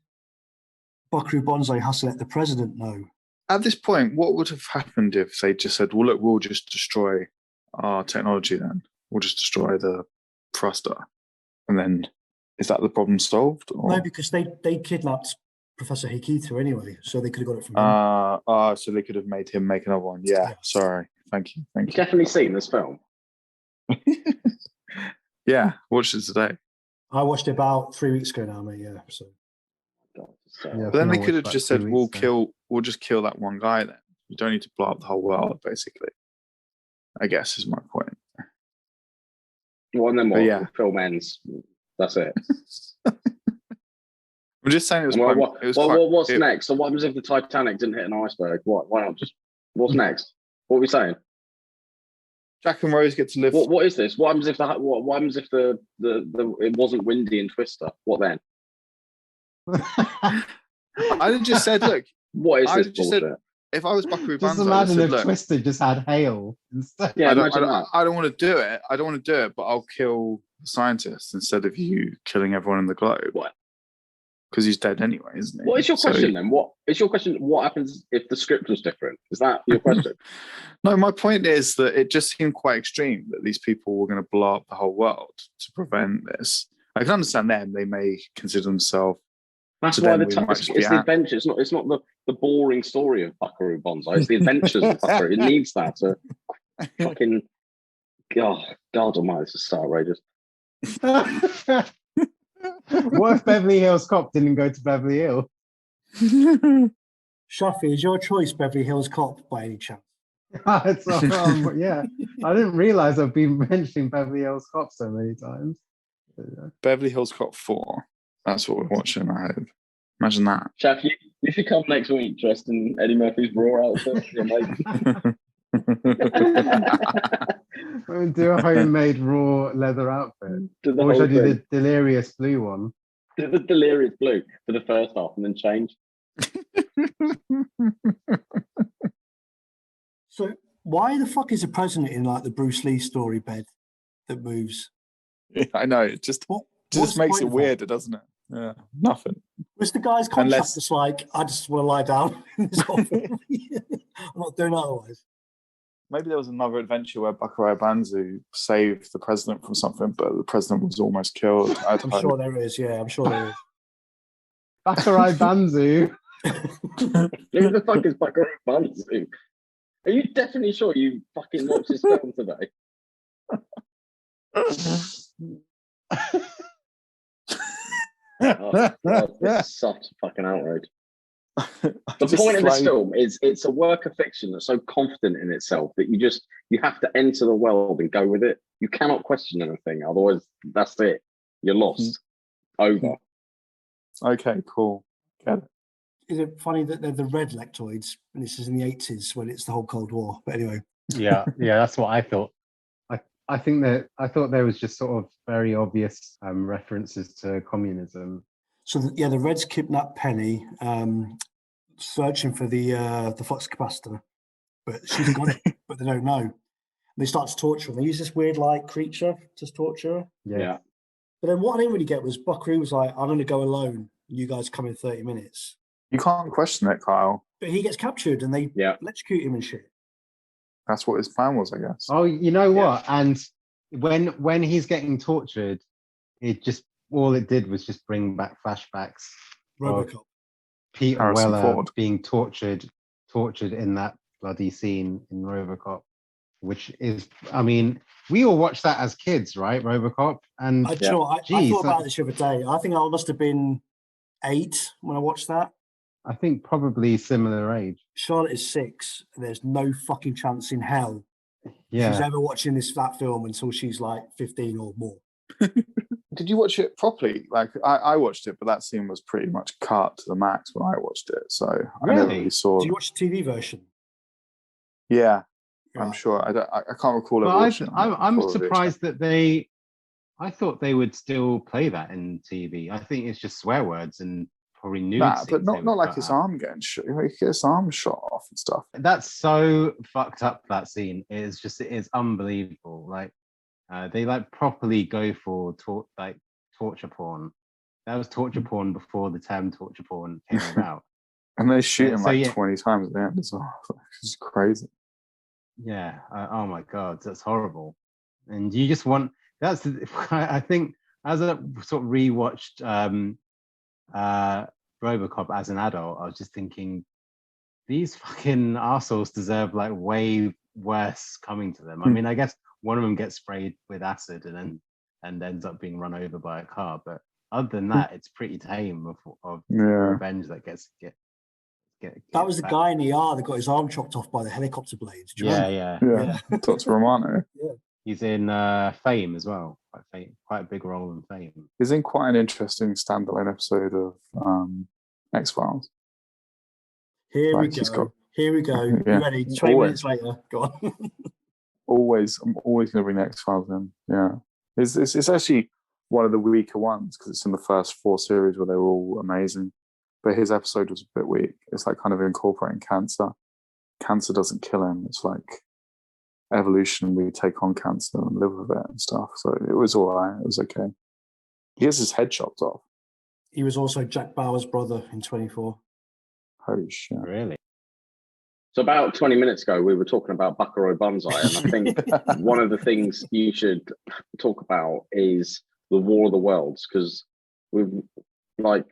Buckaroo Banzai has to let the president know. At this point, what would have happened if they just said, well, look, we'll just destroy our technology then. We'll just destroy the thruster. And then is that the problem solved? Or? No, because they kidnapped Professor Hikita anyway, so they could have got it from him. So they could have made him make another one. Yeah, sorry. Thank you. You've definitely seen this film. Yeah, watched it today. I watched it about 3 weeks ago now, mate. Yeah. So. But then they could have just said, we'll just kill that one guy then. You don't need to blow up the whole world, basically. I guess is my point. Well, and then what? The film ends. That's it. I'm just saying it was what's next? So what happens if the Titanic didn't hit an iceberg? Why not just... What's next? What are we saying? Jack and Rose get to live... What is this? What happens if the it wasn't windy in Twister? What then? I just said, look... What is this bullshit? Said, if I was Buckaroo Banzai... Just imagine if Twister just had hail instead. Yeah, I don't want to do it. But I'll kill the scientist instead of you killing everyone in the globe. What? Because he's dead anyway, isn't he? What is your question then? What is your question? What happens if the script was different? Is that your question? No, my point is that it just seemed quite extreme that these people were going to blow up the whole world to prevent this. I can understand them; they may consider themselves. That's why it's the adventure. It's not the boring story of Buckaroo Banzai. It's the adventures of Buckaroo. It needs that to fucking. God Almighty, this is so outrageous. What if Beverly Hills Cop didn't go to Beverly Hills? Shafi, is your choice Beverly Hills Cop by any chance? Yeah, I didn't realise I've been mentioning Beverly Hills Cop so many times. Beverly Hills Cop 4. That's what we're watching, I hope. Imagine that. Shaf, you should come next week dressed in Eddie Murphy's Raw outfit. You're amazing. We'll do a homemade raw leather outfit. Or should I do the delirious blue one? Do the delirious blue for the first half and then change. So why the fuck is the president in like the Bruce Lee story bed that moves? Yeah, I know. It just makes it weirder, doesn't it? Yeah, nothing. Was the guy's contract just like, I just want to lie down in this whole film? I'm not doing otherwise. Maybe there was another adventure where Buckaroo Banzai saved the president from something, but the president was almost killed. I'm sure there is, yeah. I'm sure there is. Buckaroo Banzai. Who the fuck is Buckaroo Banzai? Are you definitely sure you fucking watched this film today? Oh, God, that's such a fucking outrage. The point of this film is it's a work of fiction that's so confident in itself that you have to enter the world and go with it. You cannot question anything, otherwise that's it. You're lost. Over. Okay, cool. Get it. Is it funny that they're the red lectoids and this is in the 80s when it's the whole Cold War? But anyway. Yeah, that's what I thought. I thought there was just sort of very obvious references to communism. So the Reds kidnap Penny, searching for the flux capacitor, but she's got it, but they don't know. And they start to torture her. They use this weird like creature to torture her. Yeah. But then what I didn't really get was Buckaroo was like, I'm going to go alone. You guys come in 30 minutes. You can't question it, Kyle. But he gets captured and they electrocute him and shit. That's what his plan was, I guess. Oh, you know what? And when he's getting tortured, it just all it did was just bring back flashbacks. Robocop. Peter Weller being tortured in that bloody scene in Robocop, which is, I mean, we all watched that as kids, right? Robocop. And I thought about this the other day. I think I must have been 8 when I watched that. I think probably similar age. Charlotte is 6, and there's no fucking chance in hell she's ever watching that film until she's like 15 or more. Did you watch it properly? Like I watched it, but that scene was pretty much cut to the max when I watched it. So I never really saw. Did you watch the TV version? Yeah, I'm sure. I can't recall it. I'm surprised that I thought they would still play that in TV. I think it's just swear words and probably nude scenes, but not like his arm getting shot. He gets his arm shot off and stuff. That's so fucked up. That scene it is unbelievable. Like they like properly go for torture porn. That was torture porn before the term torture porn came about. And they shoot him 20 times at the end as well. It's crazy. Yeah. Oh my God, that's horrible. And you just want. I think as I sort of rewatched Robocop as an adult, I was just thinking these fucking arseholes deserve like way worse coming to them. I mean, I guess one of them gets sprayed with acid and ends up being run over by a car, but other than that, it's pretty tame of revenge that gets that was the guy in the ER that got his arm chopped off by the helicopter blades. Yeah. Dr. Romano. Yeah. He's in Fame as well. Quite a big role in Fame. He's in quite an interesting standalone episode of X-Files. Here we go. You ready? 20 minutes later. Go on. I'm always going to bring the X-Files in. Yeah. It's actually one of the weaker ones because it's in the first 4 series where they were all amazing. But his episode was a bit weak. It's like kind of incorporating cancer. Cancer doesn't kill him. It's like evolution, we take on cancer and live with it and stuff. So it was all right. It was okay. He has his head chopped off. He was also Jack Bauer's brother in 24. Holy shit. Really? So about 20 minutes ago, we were talking about Buckaroo Banzai, and I think one of the things you should talk about is the War of the Worlds, because we've like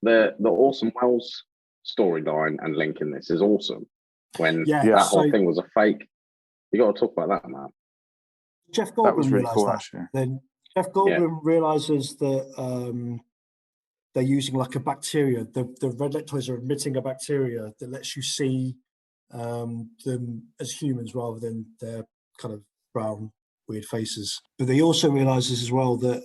the Orson Welles storyline and link in this is awesome. When that whole thing was a fake. You got to talk about that, man. Jeff Goldblum really cool, actually. Then Jeff Goldblum realizes that they're using like a bacteria. The red lectoids are emitting a bacteria that lets you see them as humans rather than their kind of brown, weird faces. But they also realizes as well that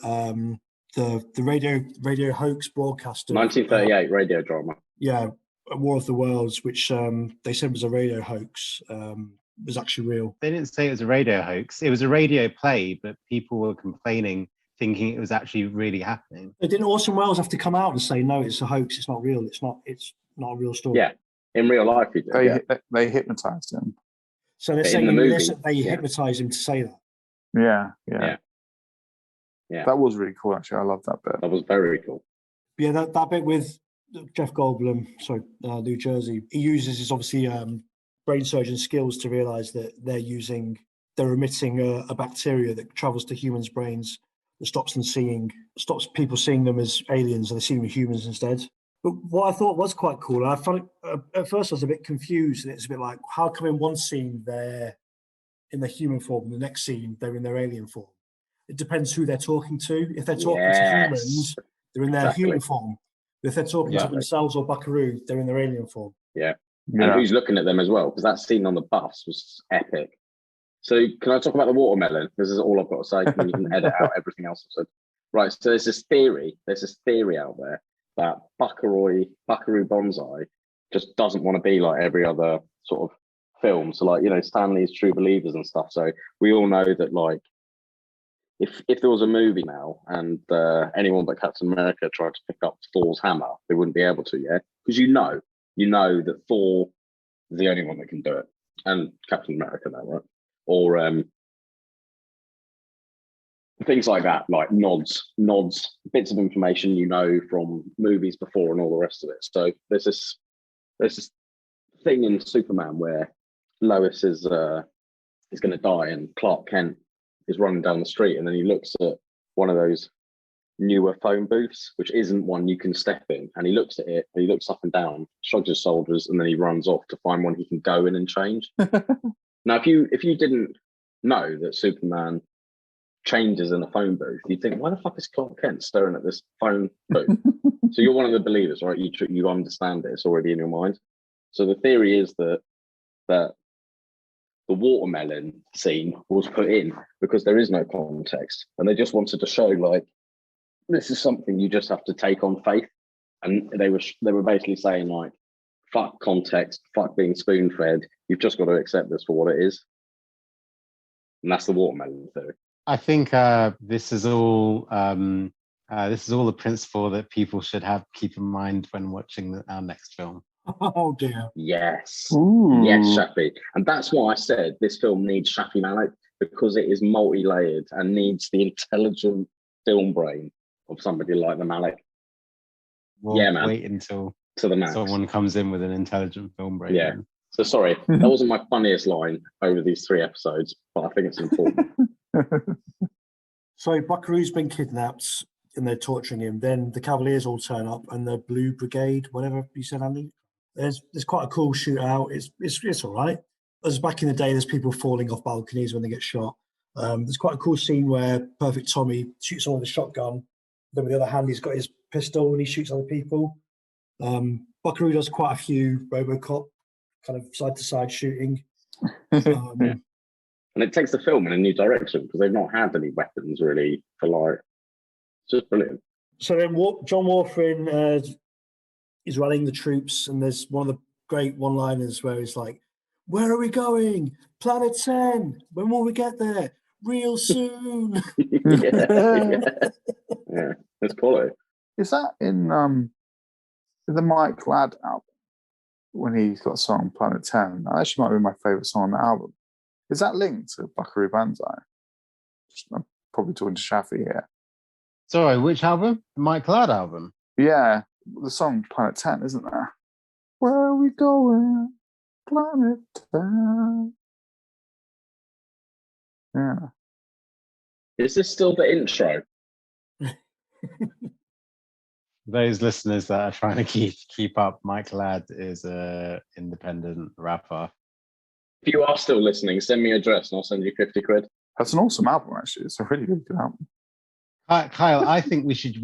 the radio hoax broadcaster, 1938 radio drama. Yeah, War of the Worlds, which they said was a radio hoax. Was actually real. They didn't say it was a radio hoax. It was a radio play, but people were complaining, thinking it was actually really happening. But didn't Orson Welles have to come out and say, no, it's a hoax, it's not real, it's not a real story? Yeah, in real life he did. They hypnotized him. So they're saying they hypnotized him to say that. Yeah. That was really cool, actually. I love that bit. That was very cool. Yeah, that bit with Jeff Goldblum, New Jersey, he uses his obviously brain surgeon skills to realize that they're emitting a bacteria that travels to humans' brains that stops people seeing them as aliens and they see them as humans instead. But what I thought was quite cool, I found at first I was a bit confused, and it's a bit like, how come in one scene they're in their human form, and the next scene they're in their alien form? It depends who they're talking to. If they're talking to humans, they're in their human form. But if they're talking to themselves or Buckaroo, they're in their alien form. Yeah. And who's looking at them as well, because that scene on the bus was epic. So can I talk about the watermelon? This is all I've got to say, and you can edit out everything else I've said. Right, so there's this theory out there that Buckaroo Banzai just doesn't want to be like every other sort of film. So like, Stanley's True Believers and stuff. So we all know that like, if there was a movie now and anyone but Captain America tried to pick up Thor's hammer, they wouldn't be able to, because you know that Thor is the only one that can do it, and Captain America now, right? Or things like that, like nods, bits of information from movies before and all the rest of it. So there's this thing in Superman where Lois is going to die, and Clark Kent is running down the street, and then he looks at one of those newer phone booths, which isn't one you can step in. And he looks at it, and he looks up and down, shrugs his shoulders, and then he runs off to find one he can go in and change. Now, if you didn't know that Superman changes in a phone booth, you'd think, why the fuck is Clark Kent staring at this phone booth? So you're one of the believers, right? You understand it. It's already in your mind. So the theory is that the watermelon scene was put in because there is no context, and they just wanted to show, like, this is something you just have to take on faith. And they were basically saying, like, fuck context, fuck being spoon fed. You've just got to accept this for what it is. And that's the watermelon theory. I think this is all a principle that people should keep in mind when watching our next film. Oh dear. Yes. Ooh. Yes, Shafi. And that's why I said this film needs Shafi Malik, because it is multi-layered and needs the intelligent film brain of somebody like the Malik. We'll wait until to the max. Someone comes in with an intelligent film brain. Yeah. So sorry, that wasn't my funniest line over these 3 episodes, but I think it's important. So Buckaroo's been kidnapped and they're torturing him. Then the Cavaliers all turn up and the Blue Brigade, whatever you said, Andy. There's quite a cool shootout. It's all right. As back in the day, there's people falling off balconies when they get shot. There's quite a cool scene where Perfect Tommy shoots someone with a shotgun. Then with the other hand, he's got his pistol and he shoots other people. Buckaroo does quite a few Robocop kind of side-to-side shooting. Yeah. And it takes the film in a new direction because they've not had any weapons really for, like, it's just brilliant. So then John Warfarin is rallying the troops, and there's one of the great one-liners where he's like, "Where are we going? Planet 10. When will we get there? Real soon." Yeah, it's quality. Is that in the Mike Ladd album when he's got a song Planet 10? That actually might be my favourite song on the album. Is that linked to Buckaroo Banzai? I'm probably talking to Shafi here. Sorry, which album? The Mike Ladd album? Yeah, the song Planet 10, isn't there? Where are we going? Planet 10. Yeah. Is this still the intro? Those listeners that are trying to keep up, Mike Ladd is an independent rapper. If you are still listening, send me your address and I'll send you 50 quid. That's an awesome album, actually. It's a really, really good album. Kyle, I think we should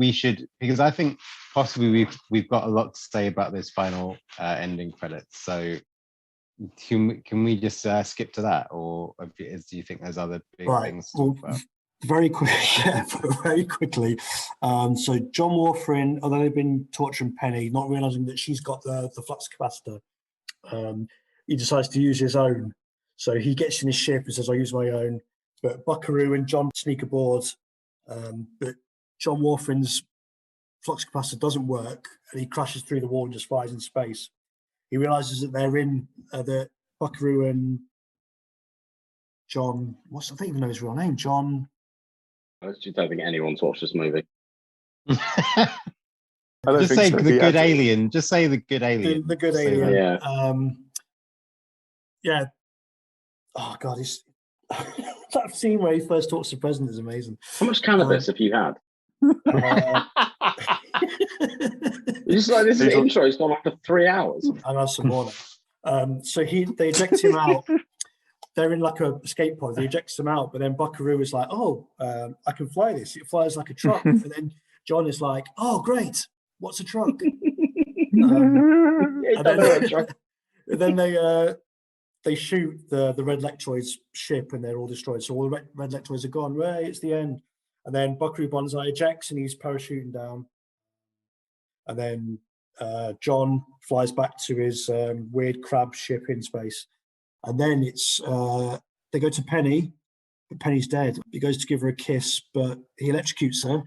because I think possibly we've got a lot to say about this final ending credits. So can we just skip to that, or do you think there's other big things to talk about? Very quickly. So John Warfarin, although they've been torturing Penny, not realizing that she's got the flux capacitor, he decides to use his own. So he gets in his ship and says, "I'll use my own." But Buckaroo and John sneak aboard. But John Warfarin's flux capacitor doesn't work, and he crashes through the wall and just flies in space. He realizes that they're in the Buckaroo and John. I don't even know his real name. John. I just don't think anyone's watched this movie. Just say the good alien. Just say the good alien. The good alien. Yeah. Yeah. Oh God, it's that scene where he first talks to the president is amazing. How much cannabis have you had? It's just like this intro's gone on for 3 hours. I have some more now. So they eject him out. They're in like a escape pod. They eject him out, but then Buckaroo is like, "Oh, I can fly this. It flies like a truck." And then John is like, "Oh, great. What's a truck?" Then they shoot the Red Lectroid's ship, and they're all destroyed. So all the Red Lectroids are gone. Right, it's the end. And then Buckaroo Banzai ejects, and he's parachuting down. And then John flies back to his weird crab ship in space. And then it's they go to Penny, but Penny's dead. He goes to give her a kiss, but he electrocutes her.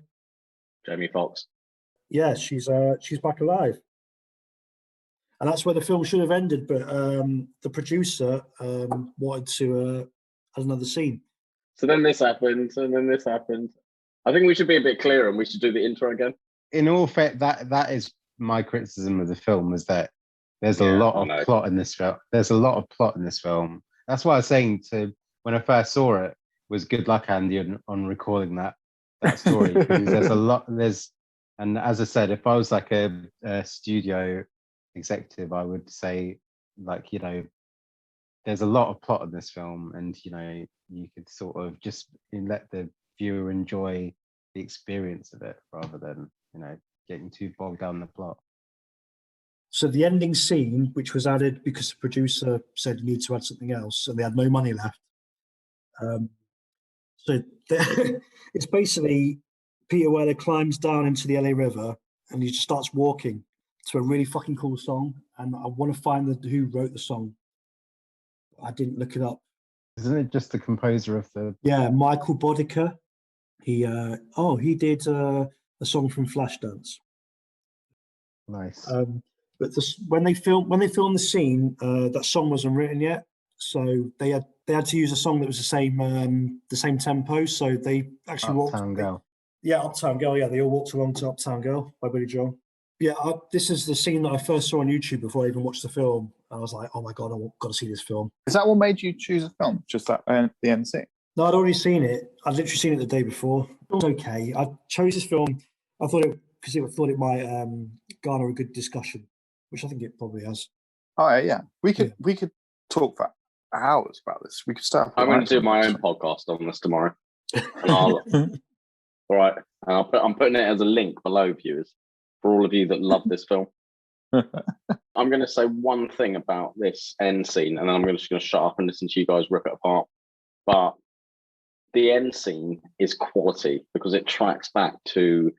Jamie Foxx. Yeah, she's back alive. And that's where the film should have ended, but the producer wanted to add another scene. So then this happened, and then this happened. I think we should be a bit clearer, and we should do the intro again. In all fact, that is my criticism of the film, is that there's a lot of plot in this film. There's a lot of plot in this film. That's why I was saying when I first saw it, was good luck, Andy, on recalling that that story, because there's a lot. And as I said, if I was like a studio executive, I would say, like, there's a lot of plot in this film, and you could sort of just let the viewer enjoy the experience of it rather than getting too bogged down in the plot. So the ending scene, which was added because the producer said you need to add something else, and they had no money left. So it's basically Peter Weller climbs down into the LA River and he just starts walking to a really fucking cool song. And I want to find who wrote the song. I didn't look it up. Isn't it just the composer of the? Yeah, Michael Bodicker. He did a song from Flashdance. Nice. But when they filmed the scene, that song wasn't written yet, so they had to use a song that was the same tempo. So they actually Uptown Girl. Uptown Girl. Yeah, they all walked along to Uptown Girl by Billy Joel. Yeah, this is the scene that I first saw on YouTube before I even watched the film. I was like, oh my god, I've got to see this film. Is that what made you choose a film? Just that the end scene? No, I'd already seen it. I'd literally seen it the day before. It was okay. I chose this film. I thought it might garner a good discussion, which I think it probably has. Oh yeah, we could talk for hours about this. We could start. I'm going to do my own podcast on this tomorrow. All right, and I'm putting it as a link below, viewers, for all of you that love this film. I'm going to say one thing about this end scene, and then I'm just going to shut up and listen to you guys rip it apart. But the end scene is quality because it tracks back to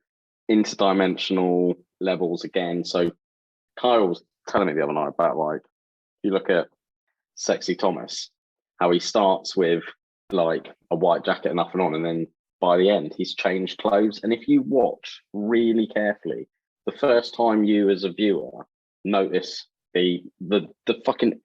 interdimensional levels again. So Kyle was telling me the other night about, like, you look at Sexy Thomas, how he starts with like a white jacket and nothing on, and then by the end he's changed clothes. And if you watch really carefully, the first time you as a viewer notice the fucking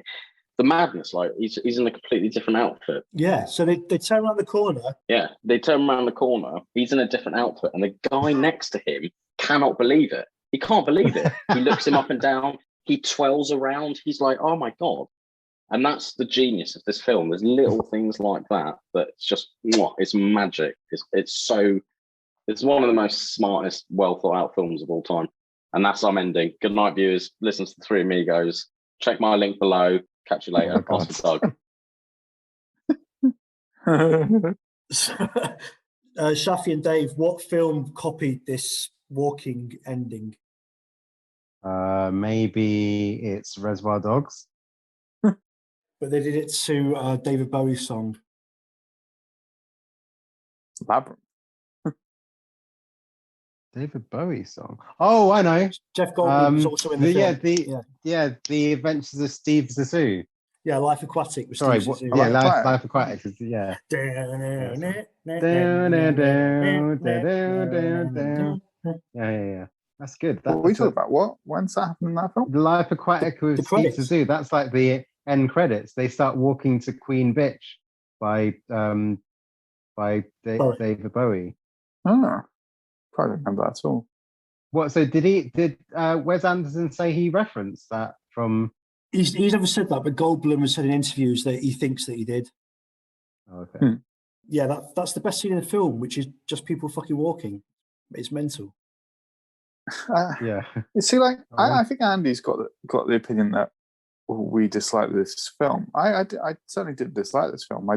the madness, like he's in a completely different outfit. Yeah, so they turn around the corner. Yeah, they turn around the corner. He's in a different outfit, and the guy next to him cannot believe it. He can't believe it. He looks him up and down. He twirls around. He's like, "Oh my god!" And that's the genius of this film. There's little things like that it's just it's magic. It's one of the most smartest, well thought out films of all time. And that's our ending. Good night, viewers. Listen to the Three Amigos. Check my link below. Catch you later. Pass for Doug. Shafi and Dave, what film copied this walking ending? Maybe it's Reservoir Dogs. But they did it to David Bowie's song. Labyrinth. David Bowie song. Oh, I know. Jeff Goldblum was also in the film. The Adventures of Steve Zissou. Yeah, Life Aquatic was Sorry, Steve Zissou. Yeah, Life Aquatic. Yeah. Yeah. That's good. What are we talking about? What? When's that happening in that film? The Life Aquatic with Steve Zissou. That's like the end credits. They start walking to Queen Bitch by David Bowie. Oh, I don't remember that at all. What? So did Wes Anderson say he referenced that from? He's never said that, but Goldblum has said in interviews that he thinks that he did. Okay. Yeah, that's the best scene in the film, which is just people fucking walking. It's mental. Yeah. You see, like I think Andy's got the opinion that we dislike this film. I certainly didn't dislike this film.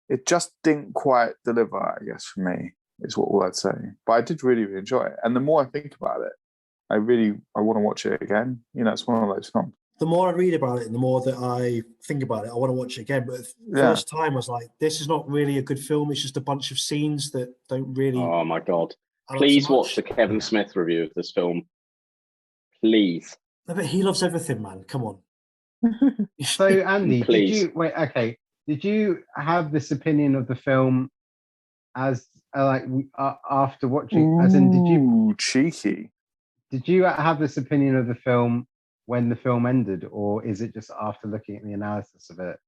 It just didn't quite deliver, I guess, for me, is all I'd say. But I did really, really enjoy it. And the more I think about it, I want to watch it again. It's one of those films. The more I read about it and the more that I think about it, I want to watch it again. But the first time I was like, this is not really a good film. It's just a bunch of scenes that don't really... Oh, my God. Please watch the Kevin Smith review of this film. Please. No, but he loves everything, man. Come on. So, Andy, did you have this opinion of the film as after watching? As in, did you cheeky? Did you have this opinion of the film when the film ended, or is it just after looking at the analysis of it,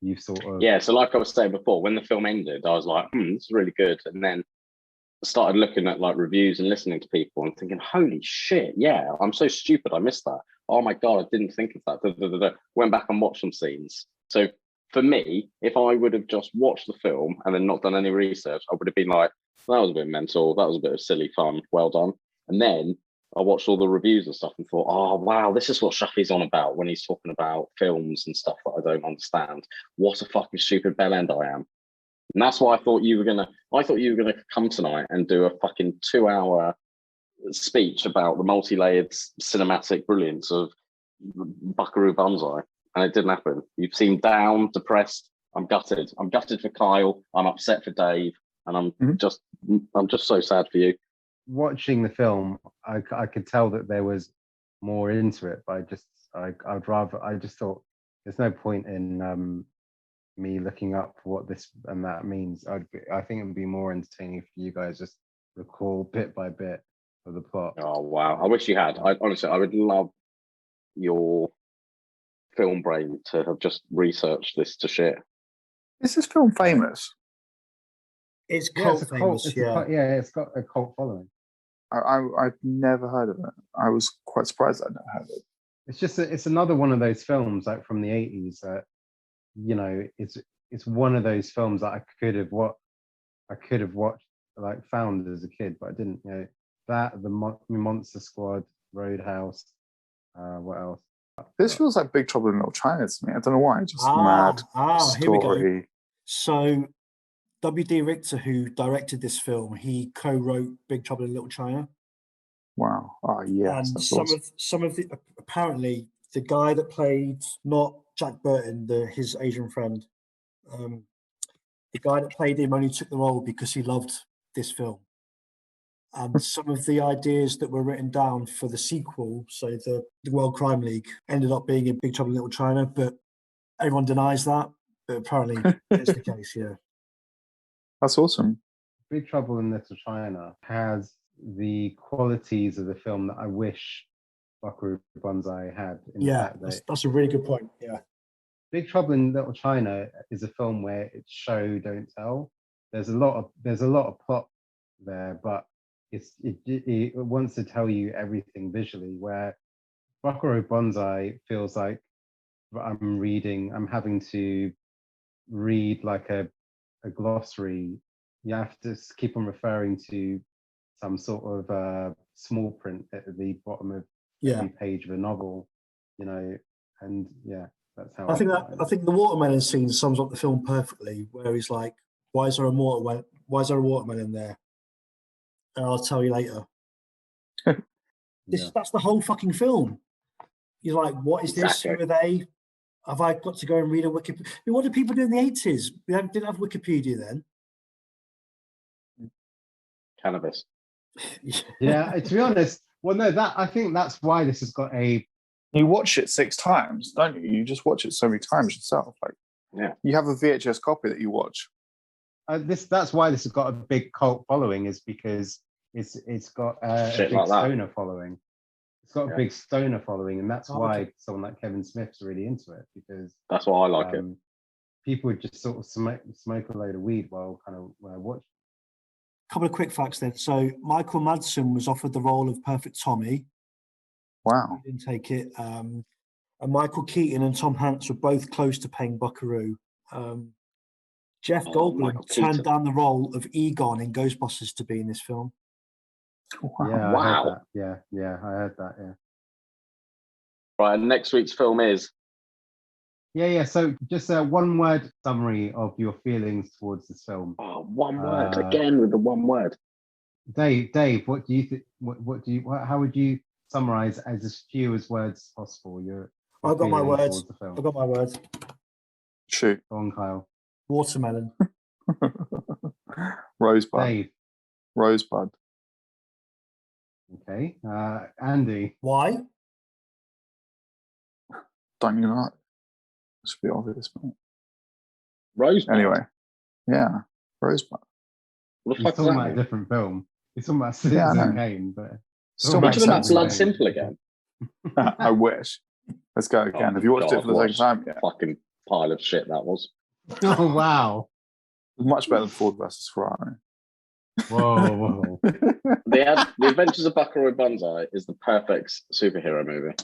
you sort of? Yeah. So, like I was saying before, when the film ended, I was like, "This is really good," and then started looking at like reviews and listening to people and thinking, holy shit, yeah, I'm so stupid, I missed that. Oh my God, I didn't think of that. Went back and watched some scenes. So for me, if I would have just watched the film and then not done any research, I would have been like, That was a bit mental. That was a bit of silly fun. Well done. And then I watched all the reviews and stuff and thought, oh wow, this is what Shafi's on about when he's talking about films and stuff that I don't understand. What a fucking stupid bellend I am. And that's why I thought you were gonna come tonight and do a fucking 2-hour speech about the multi-layered cinematic brilliance of Buckaroo Banzai. And it didn't happen. You seem down, depressed. I'm gutted. I'm gutted for Kyle. I'm upset for Dave. And I'm just so sad for you. Watching the film, I could tell that there was more into it, but I just thought there's no point in me looking up what this and that means. I think it would be more entertaining if you guys just recall bit by bit of the plot. Oh wow! I wish you had. Honestly, I would love your film brain to have just researched this to shit. Is this film famous? It's cult famous, It's got a cult following. I've never heard of it. I was quite surprised I'd never heard it. It's just it's another one of those films like from the 80s that, you know, it's one of those films that I could have watched, like found as a kid, but I didn't. You know, that, the Monster Squad, Roadhouse, what else? This feels like Big Trouble in Little China to me. I don't know why. Just mad story. Here we go. So W.D. Richter, who directed this film, he co-wrote Big Trouble in Little China. Wow. Oh, yes. And awesome. some of the, apparently, the guy that played, not Jack Burton, his Asian friend, the guy that played him only took the role because he loved this film. And some of the ideas that were written down for the sequel, so the World Crime League, ended up being in Big Trouble in Little China, but everyone denies that. But apparently, it's the case, yeah. That's awesome. Big Trouble in Little China has the qualities of the film that I wish Buckaroo Banzai had. That's a really good point. Yeah. Big Trouble in Little China is a film where it's show, don't tell. There's a lot of plot there, but it wants to tell you everything visually, where Buckaroo Banzai feels like I'm having to read like a glossary. You have to keep on referring to some sort of small print at the bottom of every page of a novel, you know, and that's how I think the watermelon scene sums up the film perfectly, where he's like, why is there a watermelon there? And I'll tell you later. That's the whole fucking film. You're like, what is this? Who are they? Have I got to go and read a Wikipedia? I mean, what did people do in the 80s? We didn't have Wikipedia then. Cannabis. Yeah, to be honest, well, no, I think that's why this has got a... You watch it 6 times, don't you? You just watch it so many times yourself. Like, you have a VHS copy that you watch. That's why this has got a big cult following, is because it's got a big stoner following. It's got a big stoner following, and that's why someone like Kevin Smith's really into it, because that's why I like it. People would just sort of smoke a load of weed while watching. Couple of quick facts then. So Michael Madsen was offered the role of Perfect Tommy. Wow. He didn't take it. And Michael Keaton and Tom Hanks were both close to paying Buckaroo. Jeff Goldblum turned down the role of Egon in Ghostbusters to be in this film. Wow. Yeah, wow. I heard that, yeah. Right, and next week's film is? Yeah. So just a one-word summary of your feelings towards this film. Oh, one word again with the one word. Dave, what do you think? How would you summarize as few as words as possible? I've got my words. I've got my words. Shoot. Go on, Kyle. Watermelon. Rosebud. Dave. Rosebud. Okay. Andy. Why? Don't you know? It should be obvious, mate. Rosebud. Anyway, yeah, Rosebud. What the He's fuck talking about a different film. He's talking about Citizen Kane, but still makes sense. Blood Simple again. I wish. Let's go again. Have you watched it for the second time yet? Fucking pile of shit that was. Oh wow! Much better than Ford versus Ferrari. Whoa! The Adventures of Buckaroo Banzai is the perfect superhero movie.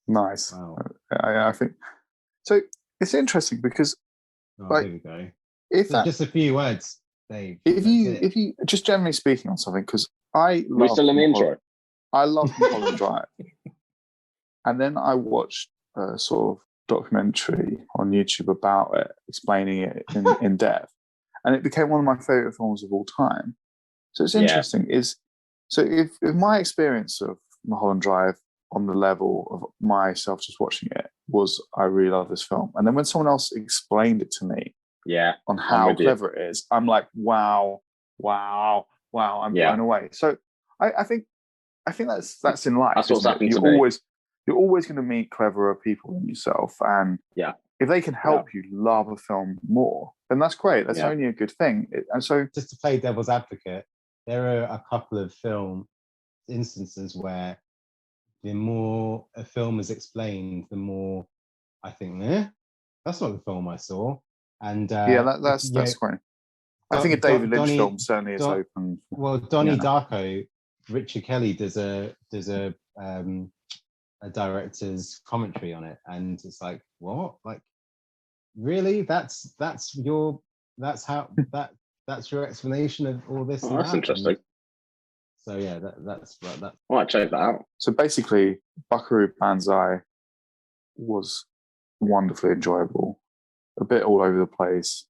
Nice. Wow. I think so. It's interesting because, here we go. If so just a few words, Dave. If you just generally speaking on something, because we're still in the intro. I love Mulholland Drive, and then I watched a sort of documentary on YouTube about it, explaining it in depth, and it became one of my favorite films of all time. So it's interesting. If my experience of Mulholland Drive on the level of myself just watching it was, I really love this film, and then when someone else explained it to me, on how clever it is, I'm like, wow, I'm blown away. So I think that's in life. That's what's happened to me. You're always going to meet cleverer people than yourself, and if they can help you love a film more, then that's great. That's only a good thing. And so, just to play devil's advocate, there are a couple of film instances where the more a film is explained, the more I think, that's not the film I saw. And that's great. I think a David Lynch film certainly is open. Well, Donnie Darko, Richard Kelly does a director's commentary on it, and it's like, what? Like, really? That's your explanation of all this? Oh, that's interesting. So yeah, that's. I might check that out. So basically, Buckaroo Banzai was wonderfully enjoyable, a bit all over the place,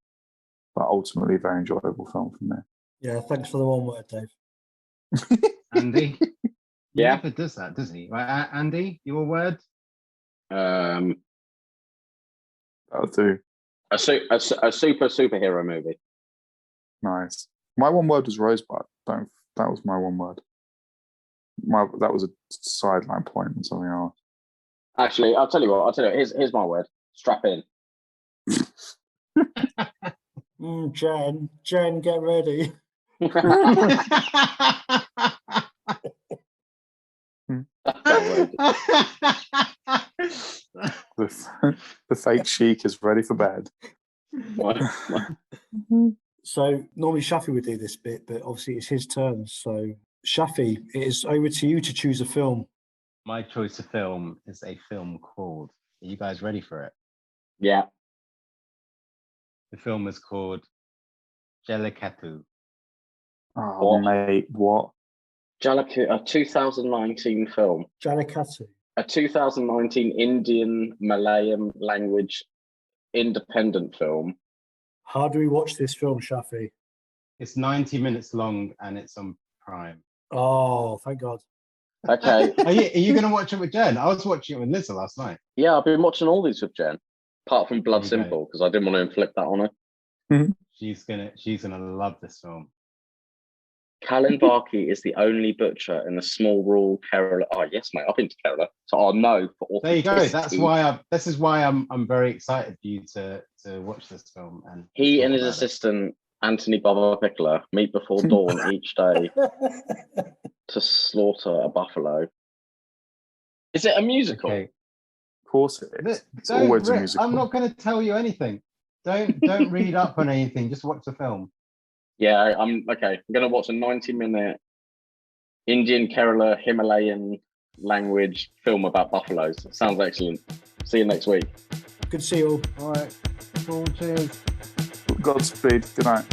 but ultimately very enjoyable film for me. Yeah, thanks for the one word, Dave. Andy, he never does that, does he? Right, Andy, your word? That'll do. A superhero movie. Nice. My one word was Rosebud. That was my one word. That was a sideline point on something else. Actually, I'll tell you what. Here's my word. Strap in. Jen, get ready. The fake chic is ready for bed. So normally Shafi would do this bit, but obviously it's his turn. So Shafi, it is over to you to choose a film. My choice of film is a film called. Are you guys ready for it? Yeah. The film is called Jellicatu. Oh, mate, what? Jellicatu, a 2019 film. Jellicatu. A 2019 Indian Malayan language independent film. How do we watch this film, Shafi? It's 90 minutes long and it's on Prime. Oh, thank God. Okay. Are you going to watch it with Jen? I was watching it with Lisa last night. Yeah, I've been watching all these with Jen, apart from Blood Simple, because I didn't want to inflict that on her. Mm-hmm. She's gonna love this film. Callan Barkin is the only butcher in the small rural Kerala. Oh yes, mate, I've been to Kerala, so I'll know for authenticity. There you go. This is why I'm very excited for you to watch this film. And he and his assistant Anthony Baba Pickler meet before dawn each day to slaughter a buffalo. Is it a musical? Okay. Of course it is. It's always a musical. I'm not going to tell you anything. Don't read up on anything. Just watch the film. Yeah, I'm okay. I'm going to watch a 90-minute Indian Kerala Himalayan language film about buffaloes. Sounds excellent. See you next week. Good to see you all. All right. Cool. Cheers. Godspeed. Good night.